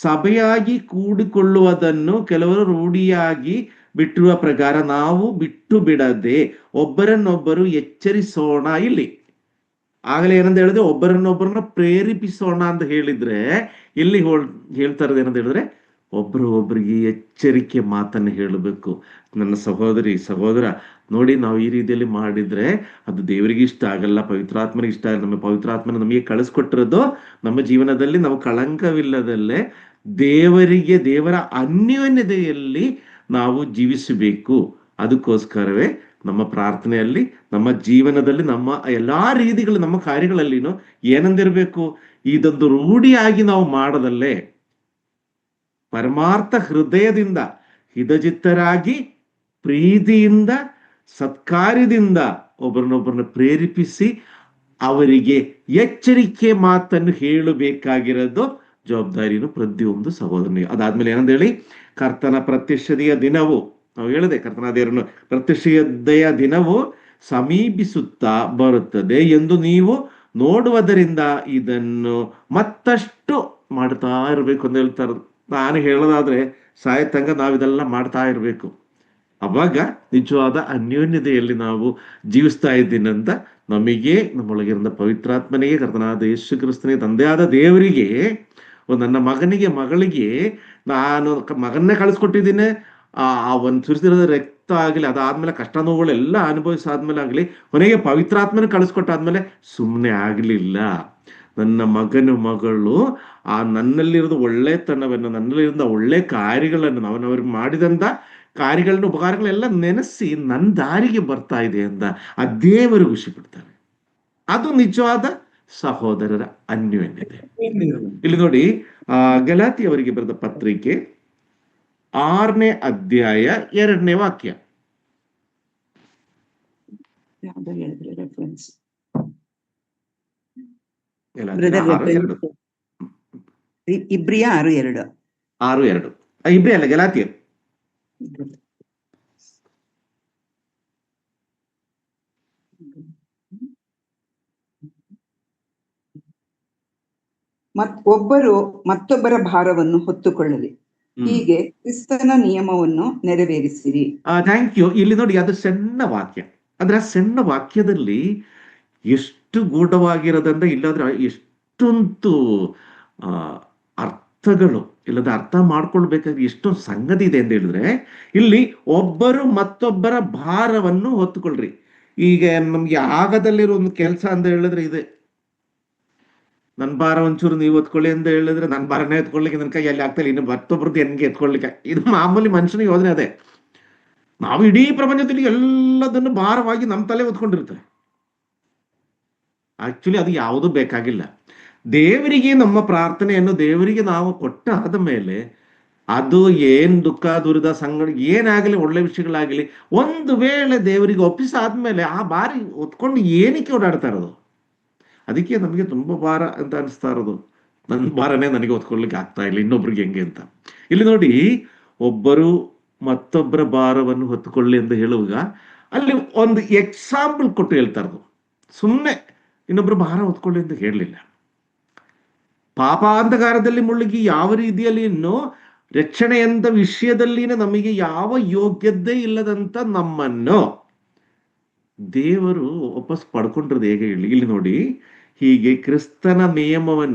ಸಭೆಯಾಗಿ ಕೂಡಿಕೊಳ್ಳುವುದನ್ನು ಕೆಲವರು ರೂಢಿಯಾಗಿ ಬಿಟ್ಟಿರುವ ಪ್ರಕಾರ ನಾವು ಬಿಟ್ಟು ಬಿಡದೆ ಒಬ್ಬರನ್ನೊಬ್ಬರು ಎಚ್ಚರಿಸೋಣ. ಇಲ್ಲಿ ಆಗಲೇ ಏನಂತ ಹೇಳಿದ್ರೆ, ಒಬ್ಬರನ್ನೊಬ್ಬರನ್ನ ಪ್ರೇರೇಪಿಸೋಣ ಅಂತ ಹೇಳಿದ್ರೆ, ಇಲ್ಲಿ ಹೇಳ್ತಾ ಇರೋದು ಏನಂತ ಹೇಳಿದ್ರೆ, ಒಬ್ಬರಿಗೆ ಎಚ್ಚರಿಕೆ ಮಾತನ್ನು ಹೇಳಬೇಕು. ನನ್ನ ಸಹೋದರಿ, ಸಹೋದರ, ನೋಡಿ, ನಾವು ಈ ರೀತಿಯಲ್ಲಿ ಮಾಡಿದ್ರೆ ಅದು ದೇವರಿಗೆ ಇಷ್ಟ ಆಗಲ್ಲ, ಪವಿತ್ರಾತ್ಮನಿಗೆ ಇಷ್ಟ ಆಗಲ್ಲ. ನಮ್ಮ ಪವಿತ್ರಾತ್ಮನ ನಮಗೆ ಕಳಿಸ್ಕೊಟ್ಟಿರೋದು ನಮ್ಮ ಜೀವನದಲ್ಲಿ ನಾವು ಕಳಂಕವಿಲ್ಲದಲ್ಲೇ ದೇವರ ಅನ್ಯೋನ್ಯತೆಯಲ್ಲಿ ನಾವು ಜೀವಿಸಬೇಕು. ಅದಕ್ಕೋಸ್ಕರವೇ ನಮ್ಮ ಪ್ರಾರ್ಥನೆಯಲ್ಲಿ, ನಮ್ಮ ಜೀವನದಲ್ಲಿ, ನಮ್ಮ ಎಲ್ಲಾ ರೀತಿಗಳು, ನಮ್ಮ ಕಾರ್ಯಗಳಲ್ಲಿನೂ ಏನಂದಿರ್ಬೇಕು? ಇದೊಂದು ರೂಢಿಯಾಗಿ ನಾವು ಮಾಡದಲ್ಲೇ ಪರಮಾರ್ಥ ಹೃದಯದಿಂದ, ಹಿತಚಿತ್ತರಾಗಿ, ಪ್ರೀತಿಯಿಂದ, ಸತ್ಕಾರ್ಯದಿಂದ ಒಬ್ಬರನ್ನೊಬ್ಬರನ್ನ ಪ್ರೇರೇಪಿಸಿ ಅವರಿಗೆ ಎಚ್ಚರಿಕೆ ಮಾತನ್ನು ಹೇಳಬೇಕಾಗಿರೋದು ಜವಾಬ್ದಾರಿಯನ್ನು ಪ್ರತಿಯೊಂದು ಸಹೋದರನಿಗೆ. ಅದಾದ್ಮೇಲೆ ಏನಂತ ಹೇಳಿ, ಕರ್ತನ ಪ್ರತ್ಯಕ್ಷತೆಯ ದಿನವು, ನಾವು ಹೇಳಿದೆ, ಕರ್ತನ ದೇವರನ್ನು ಪ್ರತ್ಯಕ್ಷತೆಯ ದಿನವು ಸಮೀಪಿಸುತ್ತಾ ಬರುತ್ತದೆ ಎಂದು ನೀವು ನೋಡುವುದರಿಂದ ಇದನ್ನು ಮತ್ತಷ್ಟು ಮಾಡ್ತಾ ಇರಬೇಕು ಅಂತ ಹೇಳ್ತಾರೆ. ನಾನು ಹೇಳೋದಾದ್ರೆ, ಸಾಯತಂಗ ನಾವಿದೆಲ್ಲ ಮಾಡ್ತಾ ಇರಬೇಕು. ಅವಾಗ ನಿಜವಾದ ಅನ್ಯೋನ್ಯತೆಯಲ್ಲಿ ನಾವು ಜೀವಿಸ್ತಾ ಇದ್ದೀನಂತ ನಮಗೆ, ನಮ್ಮೊಳಗಿರುವ ಪವಿತ್ರಾತ್ಮನಿಗೆ, ಕರ್ತನಾದ ಯೇಸು ಕ್ರಿಸ್ತನಿಗೆ, ತಂದೆಯಾದ ದೇವರಿಗೆ, ನನ್ನ ಮಗನಿಗೆ, ಮಗಳಿಗೆ ನಾನು ಮಗನ್ನೇ ಕಳಿಸ್ಕೊಟ್ಟಿದ್ದೀನಿ. ಒಂದು ಸುರಿಸಿದ ರಕ್ತ ಆಗಲಿ, ಅದಾದ್ಮೇಲೆ ಕಷ್ಟ ನೋವುಗಳೆಲ್ಲ ಅನುಭವಿಸಾದ್ಮೇಲೆ ಆಗಲಿ, ಕೊನೆಗೆ ಪವಿತ್ರಾತ್ಮನ ಕಳಿಸ್ಕೊಟ್ಟಾದ್ಮೇಲೆ ಸುಮ್ಮನೆ ಆಗ್ಲಿಲ್ಲ. ನನ್ನ ಮಗನು, ಮಗಳು ನನ್ನಲ್ಲಿರೋದು ಒಳ್ಳೆತನವನ್ನು, ನನ್ನಲ್ಲಿರೋ ಒಳ್ಳೆ ಕಾರ್ಯಗಳನ್ನು, ಅವನವ್ರಿಗೆ ಮಾಡಿದಂತ ಕಾರ್ಯಗಳನ್ನ, ಉಪಕಾರಗಳೆಲ್ಲ ನೆನೆಸಿ ನನ್ನ ದಾರಿಗೆ ಬರ್ತಾ ಇದೆ ಅಂತ ಆ ದೇವರು ಖುಷಿ ಪಡ್ತಾರೆ. ಅದು ನಿಜವಾದ ಸಹೋದರರ ಅನ್ಯೋನ್ಯತೆ. ಇಲ್ಲಿ ನೋಡಿ, ಗಲಾತಿಯವರಿಗೆ ಬರೆದ ಪತ್ರಿಕೆ 6ನೇ ಅಧ್ಯಾಯ 2ನೇ ವಾಕ್ಯ. ಯಾವ್ದು ಹೇಳಿದ್ರೆ ರೆಫರೆನ್ಸ್ ಗಲಾತ್ಯರ ಬ್ರದರ್ 6:2. ಇಬ್ರಿಯ 6:2. 6:2 ಇಬ್ರಿ ಅಲ್ಲ, ಗಲಾತ್ಯರು. ಒಬ್ಬರು ಮತ್ತೊಬ್ಬರ ಭಾರವನ್ನು ಹೊತ್ತುಕೊಳ್ಳಲಿ, ಹೀಗೆ ಕ್ರಿಸ್ತನ ನಿಯಮವನ್ನು ನೆರವೇರಿಸಿರಿ. Thank you. ಇಲ್ಲಿ ನೋಡಿ, ಅದು ಸಣ್ಣ ವಾಕ್ಯ. ಅಂದ್ರೆ ಆ ಸಣ್ಣ ವಾಕ್ಯದಲ್ಲಿ ಎಷ್ಟು ಗೂಢವಾಗಿರೋದಂದ್ರೆ, ಇಲ್ಲಾಂದ್ರೆ ಎಷ್ಟೊಂದು ಅರ್ಥಗಳು, ಇಲ್ಲದ ಅರ್ಥ ಮಾಡ್ಕೊಳ್ಬೇಕಾದ್ರೆ ಎಷ್ಟೊಂದು ಸಂಗತಿ ಇದೆ ಅಂತ ಹೇಳಿದ್ರೆ, ಇಲ್ಲಿ ಒಬ್ಬರು ಮತ್ತೊಬ್ಬರ ಭಾರವನ್ನು ಹೊತ್ತುಕೊಳ್ರಿ. ಈಗ ನಮ್ಗೆ ಆಗದಲ್ಲಿರೋ ಒಂದು ಕೆಲಸ ಅಂತ ಹೇಳಿದ್ರೆ ಇದೆ, ನನ್ನ ಭಾರ ಒಂಚೂರು ನೀವು ಎತ್ಕೊಳ್ಳಿ ಅಂತ ಹೇಳಿದ್ರೆ ನನ್ನ ಭಾರನೇ ಎತ್ಕೊಳ್ಳಿಕ್ಕೆ ನನ್ನ ಕೈಯಲ್ಲಿ ಆಗ್ತಾಯಿಲ್ಲ, ಇನ್ನು ಮತ್ತೊಬ್ರದ್ದು ಹೆಂಗೆ ಎತ್ಕೊಳ್ಳಿಕ್ಕೆ. ಇದು ಮಾಮೂಲಿ ಮನುಷ್ಯನ ಯೋಜನೆ ಅದೇ. ನಾವು ಇಡೀ ಪ್ರಪಂಚದಲ್ಲಿ ಎಲ್ಲದನ್ನು ಭಾರವಾಗಿ ನಮ್ಮ ತಲೆ ಹೊತ್ಕೊಂಡಿರ್ತೇವೆ. ಆಕ್ಚುಲಿ ಅದು ಯಾವುದೂ ಬೇಕಾಗಿಲ್ಲ. ದೇವರಿಗೆ ನಮ್ಮ ಪ್ರಾರ್ಥನೆಯನ್ನು ದೇವರಿಗೆ ನಾವು ಕೊಟ್ಟಾದ ಮೇಲೆ, ಅದು ಏನ್ ದುಃಖ ದುರಿದ ಸಂಗಡ ಏನಾಗಲಿ, ಒಳ್ಳೆ ವಿಷಯಗಳಾಗಲಿ, ಒಂದು ವೇಳೆ ದೇವರಿಗೆ ಒಪ್ಪಿಸಾದ್ಮೇಲೆ ಆ ಭಾರಿ ಹೊತ್ಕೊಂಡು ಏನಕ್ಕೆ ಓಡಾಡ್ತಾ ಇರೋದು? ಅದಕ್ಕೆ ನಮಗೆ ತುಂಬ ಭಾರ ಅಂತ ಅನಿಸ್ತಾ ಇರೋದು. ನನ್ನ ಭಾರನೇ ನನಗೆ ಹೊತ್ಕೊಳ್ಳಿಕ್ಕೆ ಆಗ್ತಾ ಇಲ್ಲ, ಇನ್ನೊಬ್ರಿಗೆ ಹೆಂಗೆ ಅಂತ. ಇಲ್ಲಿ ನೋಡಿ, ಒಬ್ಬರು ಮತ್ತೊಬ್ಬರ ಭಾರವನ್ನು ಹೊತ್ತುಕೊಳ್ಳಿ ಅಂತ ಹೇಳುವಾಗ ಅಲ್ಲಿ ಒಂದು ಎಕ್ಸಾಂಪಲ್ ಕೊಟ್ಟು ಹೇಳ್ತಾ ಇರೋದು. ಸುಮ್ಮನೆ ಇನ್ನೊಬ್ರು ಭಾರ ಹೊತ್ಕೊಳ್ಳಿ ಅಂತ ಹೇಳಲಿಲ್ಲ. ಪಾಪಾಂಧಕಾರದಲ್ಲಿ ಮುಳುಗಿ ಯಾವ ರೀತಿಯಲ್ಲಿ ಇನ್ನು ರಕ್ಷಣೆಯಂತ ವಿಷಯದಲ್ಲಿನ ನಮಗೆ ಯಾವ ಯೋಗ್ಯತೆ ಇಲ್ಲದಂತ ನಮ್ಮನ್ನು ದೇವರು ವಾಪಸ್ ಪಡ್ಕೊಂಡಿರೋದು ಹೇಗೆ ಹೇಳಿ? ಇಲ್ಲಿ ನೋಡಿ, ಹೀಗೆ ಕ್ರಿಸ್ತನ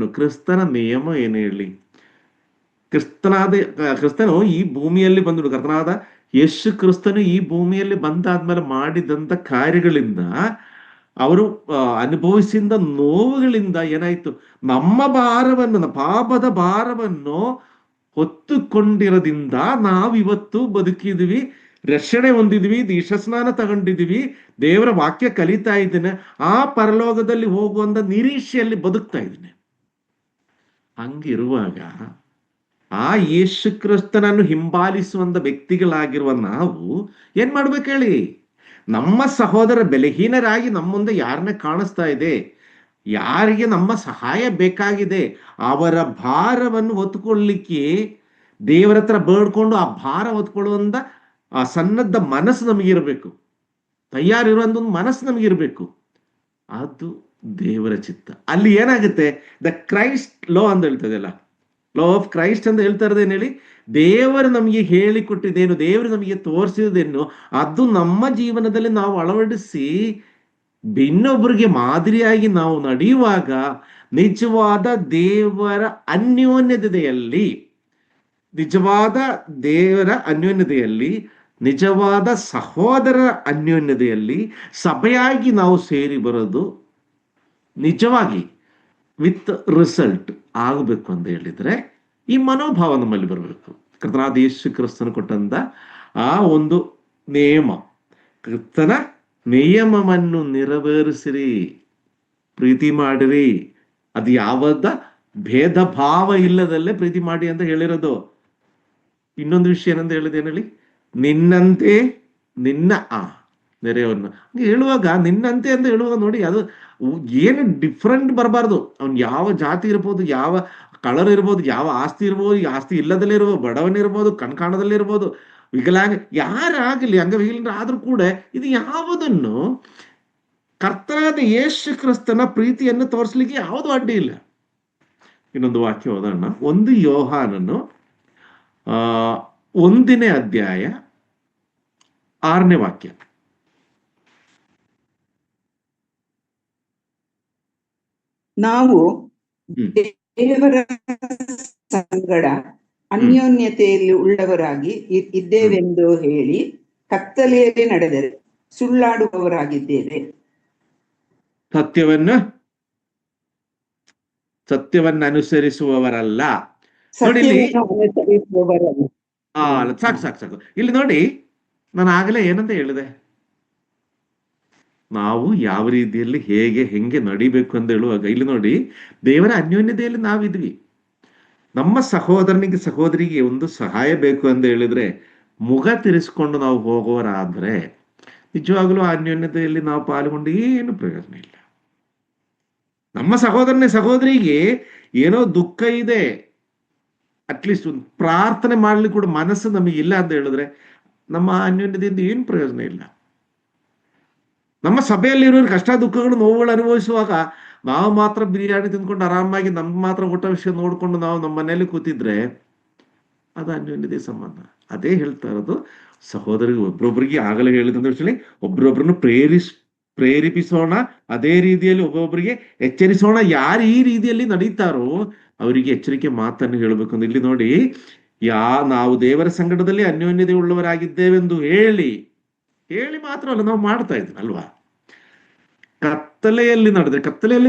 ನಿಯಮ ಏನು ಹೇಳಿ? ಕ್ರಿಸ್ತನು ಈ ಭೂಮಿಯಲ್ಲಿ ಬಂದು, ಕರ್ತನಾದ ಯೇಸು ಕ್ರಿಸ್ತನು ಈ ಭೂಮಿಯಲ್ಲಿ ಬಂದಾದ್ಮೇಲೆ ಮಾಡಿದಂತ ಕಾರ್ಯಗಳಿಂದ, ಅವರು ಅನುಭವಿಸಿದ ನೋವುಗಳಿಂದ ಏನಾಯ್ತು? ನಮ್ಮ ಭಾರವನ್ನು, ಪಾಪದ ಭಾರವನ್ನು ಹೊತ್ತುಕೊಂಡಿರೋದ್ರಿಂದ ನಾವಿವತ್ತು ಬದುಕಿದ್ವಿ, ರಕ್ಷಣೆ ಹೊಂದಿದ್ವಿ, ದೀಕ್ಷಾಸ್ನಾನ ತಗೊಂಡಿದ್ವಿ, ದೇವರ ವಾಕ್ಯ ಕಲಿತಾ ಇದ್ದೇನೆ, ಆ ಪರಲೋಕದಲ್ಲಿ ಹೋಗುವಂತ ನಿರೀಕ್ಷೆಯಲ್ಲಿ ಬದುಕ್ತಾ ಇದ್ದೇನೆ. ಹಂಗಿರುವಾಗ ಆ ಯೇಸು ಕ್ರಿಸ್ತನನ್ನು ಹಿಂಬಾಲಿಸುವಂತ ವ್ಯಕ್ತಿಗಳಾಗಿರುವ ನಾವು ಏನ್ ಮಾಡ್ಬೇಕು ಹೇಳಿ? ನಮ್ಮ ಸಹೋದರ ಬಲಹೀನರಾಗಿ ನಮ್ಮ ಮುಂದೆ ಯಾರನ್ನ ಕಾಣಿಸ್ತಾ ಇದೆ, ಯಾರಿಗೆ ನಮ್ಮ ಸಹಾಯ ಬೇಕಾಗಿದೆ, ಅವರ ಭಾರವನ್ನು ಹೊತ್ಕೊಳ್ಳಿಕ್ಕೆ ದೇವರ ಹತ್ರ ಬೇಡ್ಕೊಂಡು ಆ ಭಾರ ಹೊತ್ಕೊಳ್ಳುವಂತ ಆ ಸನ್ನದ್ಧ ಮನಸ್ಸು ನಮಗಿರ್ಬೇಕು, ತಯಾರಿರುವಂತ ಒಂದು ಮನಸ್ಸು ನಮಗಿರ್ಬೇಕು. ಅದು ದೇವರ ಚಿತ್ತ. ಅಲ್ಲಿ ಏನಾಗುತ್ತೆ? ದ ಕ್ರೈಸ್ಟ್ ಲೋ ಅಂತ ಹೇಳ್ತದಲ್ಲ, ಲೋ ಆಫ್ ಕ್ರೈಸ್ಟ್ ಅಂತ ಹೇಳ್ತಾ ಇರೋದೇನು ಹೇಳಿ? ದೇವರು ನಮಗೆ ಹೇಳಿಕೊಟ್ಟಿದ್ದೇನು, ದೇವರು ನಮಗೆ ತೋರಿಸಿದೇನು, ಅದು ನಮ್ಮ ಜೀವನದಲ್ಲಿ ನಾವು ಅಳವಡಿಸಿ ಇನ್ನೊಬ್ಬರಿಗೆ ಮಾದರಿಯಾಗಿ ನಾವು ನಡೆಯುವಾಗ ನಿಜವಾದ ದೇವರ ಅನ್ಯೋನ್ಯತೆಯಲ್ಲಿ, ನಿಜವಾದ ಸಹೋದರರ ಅನ್ಯೋನ್ಯತೆಯಲ್ಲಿ ಸಭೆಯಾಗಿ ನಾವು ಸೇರಿ ಬರೋದು ನಿಜವಾಗಿ ವಿತ್ ರಿಸಲ್ಟ್ ಆಗಬೇಕು ಅಂತ ಹೇಳಿದ್ರೆ ಈ ಮನೋಭಾವ ನಮ್ಮಲ್ಲಿ ಬರಬೇಕು. ಕರ್ತನಾದ ಯೇಸು ಕ್ರಿಸ್ತನು ಕೊಟ್ಟಂತ ಆ ಒಂದು ನಿಯಮ, ಕ್ರಿಸ್ತನ ನಿಯಮವನ್ನು ನೆರವೇರಿಸಿರಿ, ಪ್ರೀತಿ ಮಾಡಿರಿ. ಅದು ಯಾವದ ಭೇದ ಭಾವ ಇಲ್ಲದಲ್ಲೇ ಪ್ರೀತಿ ಮಾಡಿ ಅಂತ ಹೇಳಿರೋದು. ಇನ್ನೊಂದು ವಿಷಯ ಏನಂತ ಹೇಳಿದೇನು ಹೇಳಿ? ನಿನ್ನಂತೆ ನಿನ್ನ ನೆರೆಯವನ್ನ ಹೇಳುವಾಗ, ನಿನ್ನಂತೆ ಅಂತ ಹೇಳುವಾಗ ನೋಡಿ, ಅದು ಏನು ಡಿಫ್ರೆಂಟ್ ಬರಬಾರ್ದು. ಅವ್ನು ಯಾವ ಜಾತಿ ಇರ್ಬೋದು, ಯಾವ ಕಲರ್ ಇರ್ಬೋದು, ಯಾವ ಆಸ್ತಿ ಇರ್ಬೋದು, ಆಸ್ತಿ ಇಲ್ಲದಲ್ಲೇ ಇರ್ಬೋದು, ಬಡವನಿರ್ಬೋದು, ಕಣ್ಕಾಣದಲ್ಲಿರ್ಬೋದು, ವಿಕಲಾಂಗ ಯಾರಾಗಲಿ, ಅಂಗವಿಕಲರ ಆದ್ರೂ ಕೂಡ ಇದು ಯಾವುದನ್ನು ಕರ್ತನಾದ ಯೇಸು ಕ್ರಿಸ್ತನ ಪ್ರೀತಿಯನ್ನು ತೋರಿಸ್ಲಿಕ್ಕೆ ಯಾವುದು ಅಡ್ಡಿ ಇಲ್ಲ. ಇನ್ನೊಂದು ವಾಕ್ಯ ಓದೋಣ. 1 ಯೋಹಾನನು 1ನೇ ಅಧ್ಯಾಯ 6ನೇ ವಾಕ್ಯ. ನಾವು ದೇವರ ಸಂಗಡ ಅನ್ಯೋನ್ಯತೆಯಲ್ಲಿ ಉಳ್ಳವರಾಗಿ ಇದ್ದೇವೆಂದು ಹೇಳಿ ಕತ್ತಲೆಯಲ್ಲಿ ನಡೆದರೆ ಸುಳ್ಳಾಡುವವರಾಗಿದ್ದೇವೆ. ಸತ್ಯವನ್ನು ಅನುಸರಿಸುವವರಲ್ಲ. ಸಾಕು. ಇಲ್ಲಿ ನೋಡಿ, ನಾನು ಆಗಲೇ ಏನಂತ ಹೇಳಿದೆ? ನಾವು ಯಾವ ರೀತಿಯಲ್ಲಿ ಹೆಂಗೆ ನಡಿಬೇಕು ಅಂತ ಹೇಳುವಾಗ ಇಲ್ಲಿ ನೋಡಿ, ದೇವರ ಅನ್ಯೋನ್ಯತೆಯಲ್ಲಿ ನಾವಿದ್ವಿ. ನಮ್ಮ ಸಹೋದರಿಗೆ ಒಂದು ಸಹಾಯ ಬೇಕು ಅಂತ ಹೇಳಿದ್ರೆ ಮುಖ ತಿರ್ಸ್ಕೊಂಡು ನಾವು ಹೋಗೋರಾದ್ರೆ ನಿಜವಾಗಲೂ ಆ ಅನ್ಯೋನ್ಯತೆಯಲ್ಲಿ ನಾವು ಪಾಲ್ಗೊಂಡು ಏನು ಪ್ರಯೋಜನ ಇಲ್ಲ. ನಮ್ಮ ಸಹೋದರಿಗೆ ಏನೋ ದುಃಖ ಇದೆ, ಅಟ್ಲೀಸ್ಟ್ ಒಂದು ಪ್ರಾರ್ಥನೆ ಮಾಡ್ಲಿಕ್ಕೆ ಕೂಡ ಮನಸ್ಸು ನಮಗೆ ಇಲ್ಲ ಅಂತ ಹೇಳಿದ್ರೆ ನಮ್ಮ ಅನ್ಯೋನ್ಯತೆಯಿಂದ ಏನು ಪ್ರಯೋಜನ ಇಲ್ಲ. ನಮ್ಮ ಸಭೆಯಲ್ಲಿರೋರು ಕಷ್ಟ ದುಃಖಗಳು ನೋವುಗಳು ಅನುಭವಿಸುವಾಗ ನಾವು ಮಾತ್ರ ಬಿರಿಯಾನಿ ತಿಂದ್ಕೊಂಡು ಆರಾಮಾಗಿ ನಮ್ಮ ಮಾತ್ರ ಊಟ ವಿಷಯ ನೋಡ್ಕೊಂಡು ನಾವು ನಮ್ಮ ಮನೆಯಲ್ಲಿ ಕೂತಿದ್ರೆ ಅದು ಅನ್ಯೋನ್ಯತೆ ಸಂಬಂಧ. ಅದೇ ಹೇಳ್ತಾ ಇರೋದು, ಸಹೋದರಿಗೆ ಒಬ್ರೊಬ್ರಿಗೆ ಆಗಲೇ ಹೇಳಿದ್ರೆ ಒಬ್ರೊಬ್ರನ್ನು ಪ್ರೇರೇಪಿಸೋಣ, ಅದೇ ರೀತಿಯಲ್ಲಿ ಒಬ್ಬೊಬ್ಬರಿಗೆ ಎಚ್ಚರಿಸೋಣ. ಯಾರು ಈ ರೀತಿಯಲ್ಲಿ ನಡೀತಾರೋ ಅವರಿಗೆ ಎಚ್ಚರಿಕೆ ಮಾತನ್ನು ಹೇಳಬೇಕು ಅಂತ ಇಲ್ಲಿ ನೋಡಿ, ನಾವು ದೇವರ ಸಂಗಡದಲ್ಲಿ ಅನ್ಯೋನ್ಯತೆ ಉಳ್ಳವರಾಗಿದ್ದೇವೆಂದು ಹೇಳಿ ಮಾತ್ರ ಅಲ್ಲ, ನಾವು ಮಾಡ್ತಾ ಇದ್ವಿ ಅಲ್ವಾ. ಕತ್ತಲೆಯಲ್ಲಿ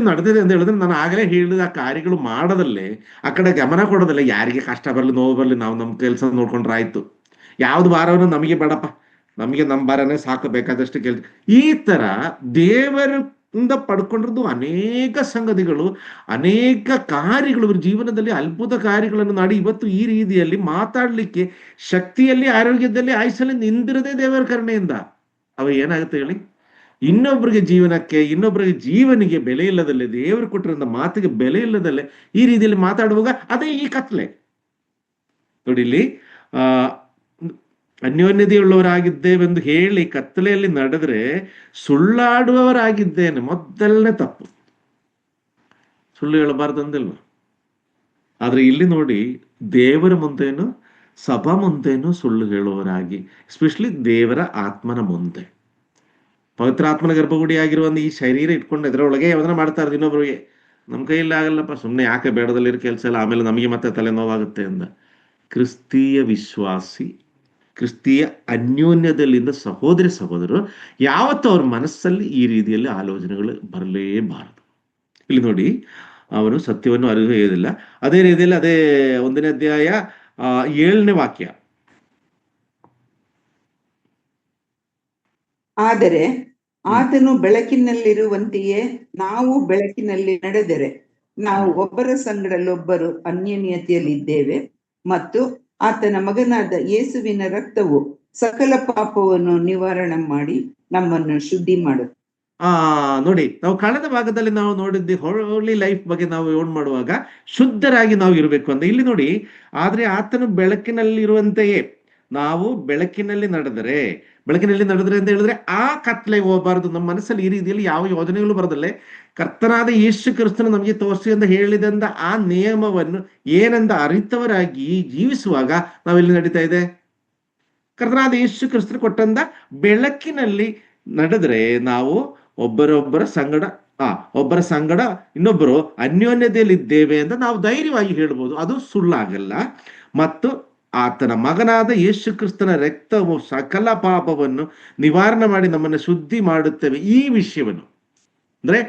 ನಡೆದಿದೆ ಅಂತ ಹೇಳಿದ್ರೆ ನಾನು ಆಗಲೇ ಹೇಳಿದ ಕಾರ್ಯಗಳು ಮಾಡದಲ್ಲೇ, ಆ ಕಡೆ ಗಮನ ಕೊಡೋದಲ್ಲ, ಯಾರಿಗೆ ಕಷ್ಟ ಬರಲಿ ನೋವು ಬರಲಿ ನಾವು ನಮ್ಮ ಕೆಲಸ ನೋಡ್ಕೊಂಡ್ರೆ ಆಯ್ತು, ಯಾವ್ದು ಭಾರವನ್ನು ನಮಗೆ ಬೇಡಪ್ಪ, ನಮಗೆ ನಮ್ಮ ಭಾರನೇ ಸಾಕು, ಬೇಕಾದಷ್ಟು ಕೆಲಸ. ಈ ತರ ದೇವರಿಂದ ಪಡ್ಕೊಂಡಿರೋದು ಅನೇಕ ಸಂಗತಿಗಳು, ಅನೇಕ ಕಾರ್ಯಗಳು ಇವ್ರ ಜೀವನದಲ್ಲಿ ಅದ್ಭುತ ಕಾರ್ಯಗಳನ್ನು ಮಾಡಿ ಇವತ್ತು ಈ ರೀತಿಯಲ್ಲಿ ಮಾತಾಡ್ಲಿಕ್ಕೆ ಶಕ್ತಿಯಲ್ಲಿ, ಆರೋಗ್ಯದಲ್ಲಿ, ಆಯುಷಲ್ಲಿ ನಿಂದಿರದೆ ದೇವರ ಕರುಣೆಯಿಂದ ಅವ ಏನಾಗುತ್ತೆ ಹೇಳಿ, ಇನ್ನೊಬ್ಬರಿಗೆ ಜೀವನಿಗೆ ಬೆಲೆ ಇಲ್ಲದಲ್ಲೇ, ದೇವರು ಕೊಟ್ಟಿರೋ ಮಾತಿಗೆ ಬೆಲೆ ಇಲ್ಲದಲ್ಲೇ ಈ ರೀತಿಯಲ್ಲಿ ಮಾತಾಡುವಾಗ ಅದೇ ಈ ಕತ್ಲೆ. ನೋಡಿ ಇಲ್ಲಿ ಅನ್ಯೋನ್ಯತೆಯುಳ್ಳವರಾಗಿದ್ದೇವೆಂದು ಹೇಳಿ ಕತ್ತಲೆಯಲ್ಲಿ ನಡೆದ್ರೆ ಸುಳ್ಳಾಡುವವರಾಗಿದ್ದೇನೆ. ಮೊದಲನೇ ತಪ್ಪು, ಸುಳ್ಳು ಹೇಳಬಾರ್ದು ಅಂದಿಲ್ವ. ಆದ್ರೆ ಇಲ್ಲಿ ನೋಡಿ, ದೇವರ ಮುಂದೇನು ಸಭಾ ಮುಂದೇನು ಸುಳ್ಳು ಹೇಳುವವರಾಗಿ, ಎಸ್ಪೆಷಲಿ ದೇವರ ಆತ್ಮನ ಮುಂದೆ, ಪವಿತ್ರ ಆತ್ಮನ ಗರ್ಭಗುಡಿ ಆಗಿರುವಂತ ಈ ಶರೀರ ಇಟ್ಕೊಂಡು ಇದರೊಳಗೆ ಯಾವ್ದನ್ನ ಮಾಡ್ತಾ ಇರೋದು ಇನ್ನೊಬ್ರಿಗೆ. ನಮ್ಮ ಕೈಯಲ್ಲಿ ಆಗಲ್ಲಪ್ಪ, ಸುಮ್ಮನೆ ಯಾಕೆ ಬೇಡದಲ್ಲಿರೋ ಕೆಲಸ ಇಲ್ಲ, ಆಮೇಲೆ ನಮಗೆ ಮತ್ತೆ ತಲೆನೋವಾಗುತ್ತೆ ಅಂದ. ಕ್ರಿಸ್ತೀಯ ವಿಶ್ವಾಸಿ, ಕ್ರಿಸ್ತೀಯ ಅನ್ಯೋನ್ಯದಲ್ಲಿಂದ ಸಹೋದರರು ಯಾವತ್ತೂ ಅವ್ರ ಮನಸ್ಸಲ್ಲಿ ಈ ರೀತಿಯಲ್ಲಿ ಆಲೋಚನೆಗಳು ಬರಲೇಬಾರದು. ಇಲ್ಲಿ ನೋಡಿ, ಅವನು ಸತ್ಯವನ್ನು ಅರಿಯುವುದಿಲ್ಲ. ಅದೇ ರೀತಿಯಲ್ಲಿ ಅದೇ 1ನೇ ಅಧ್ಯಾಯ 7ನೇ ವಾಕ್ಯ, ಆದರೆ ಆತನು ಬೆಳಕಿನಲ್ಲಿರುವಂತೆಯೇ ನಾವು ಬೆಳಕಿನಲ್ಲಿ ನಡೆದರೆ ನಾವು ಒಬ್ಬರ ಸಂಗಡಲ್ಲೊಬ್ಬರು ಅನ್ಯೋನ್ಯತೆಯಲ್ಲಿದ್ದೇವೆ, ಮತ್ತು ಆತನ ಮಗನಾದ ಯೇಸುವಿನ ರಕ್ತವು ಸಕಲ ಪಾಪವನ್ನು ನಿವಾರಣೆ ಮಾಡಿ ನಮ್ಮನ್ನು ಶುದ್ಧಿ ಮಾಡುತ್ತೆ. ನೋಡಿ, ನಾವು ಕಳೆದ ಭಾಗದಲ್ಲಿ ನಾವು ನೋಡಿದ್ವಿ ಹೋಲಿ ಲೈಫ್ ಬಗ್ಗೆ ನಾವು ಏನ್ ಮಾಡುವಾಗ ಶುದ್ಧರಾಗಿ ನಾವು ಇರಬೇಕು ಅಂತ. ಇಲ್ಲಿ ನೋಡಿ, ಆದ್ರೆ ಆತನು ಬೆಳಕಿನಲ್ಲಿರುವಂತೆಯೇ ನಾವು ಬೆಳಕಿನಲ್ಲಿ ನಡೆದರೆ ಅಂತ ಹೇಳಿದ್ರೆ ಆ ಕತ್ಲೆ ಹೋಗಬಾರದು. ನಮ್ಮ ಮನಸ್ಸಲ್ಲಿ ಈ ರೀತಿಯಲ್ಲಿ ಯಾವ ಯೋಜನೆಗಳು ಬರದಲ್ಲೇ ಕರ್ತನಾದ ಯೇಸು ಕ್ರಿಸ್ತನು ನಮಗೆ ತೋರಿಸಿ ಅಂತ ಹೇಳಿದಂತ ಆ ನಿಯಮವನ್ನು ಏನೆಂದ ಅರಿತವರಾಗಿ ಜೀವಿಸುವಾಗ ನಾವೆಲ್ಲಿ ನಡೀತಾ ಇದೆ, ಕರ್ತನಾದ ಯೇಸು ಕ್ರಿಸ್ತನು ಕೊಟ್ಟಂತ ಬೆಳಕಿನಲ್ಲಿ ನಡೆದ್ರೆ ನಾವು ಒಬ್ಬರ ಸಂಗಡ ಇನ್ನೊಬ್ಬರು ಅನ್ಯೋನ್ಯತೆಯಲ್ಲಿದ್ದೇವೆ ಅಂತ ನಾವು ಧೈರ್ಯವಾಗಿ ಹೇಳ್ಬೋದು. ಅದು ಸುಳ್ಳಾಗಲ್ಲ. ಮತ್ತು ಆತನ ಮಗನಾದ ಯೇಸು ಕ್ರಿಸ್ತನ ರಕ್ತವು ಸಕಲ ಪಾಪವನ್ನು ನಿವಾರಣೆ ಮಾಡಿ ನಮ್ಮನ್ನು ಶುದ್ಧಿ ಮಾಡುತ್ತೇವೆ. ಈ ವಿಷಯವನ್ನು ಅಂದ್ರೆ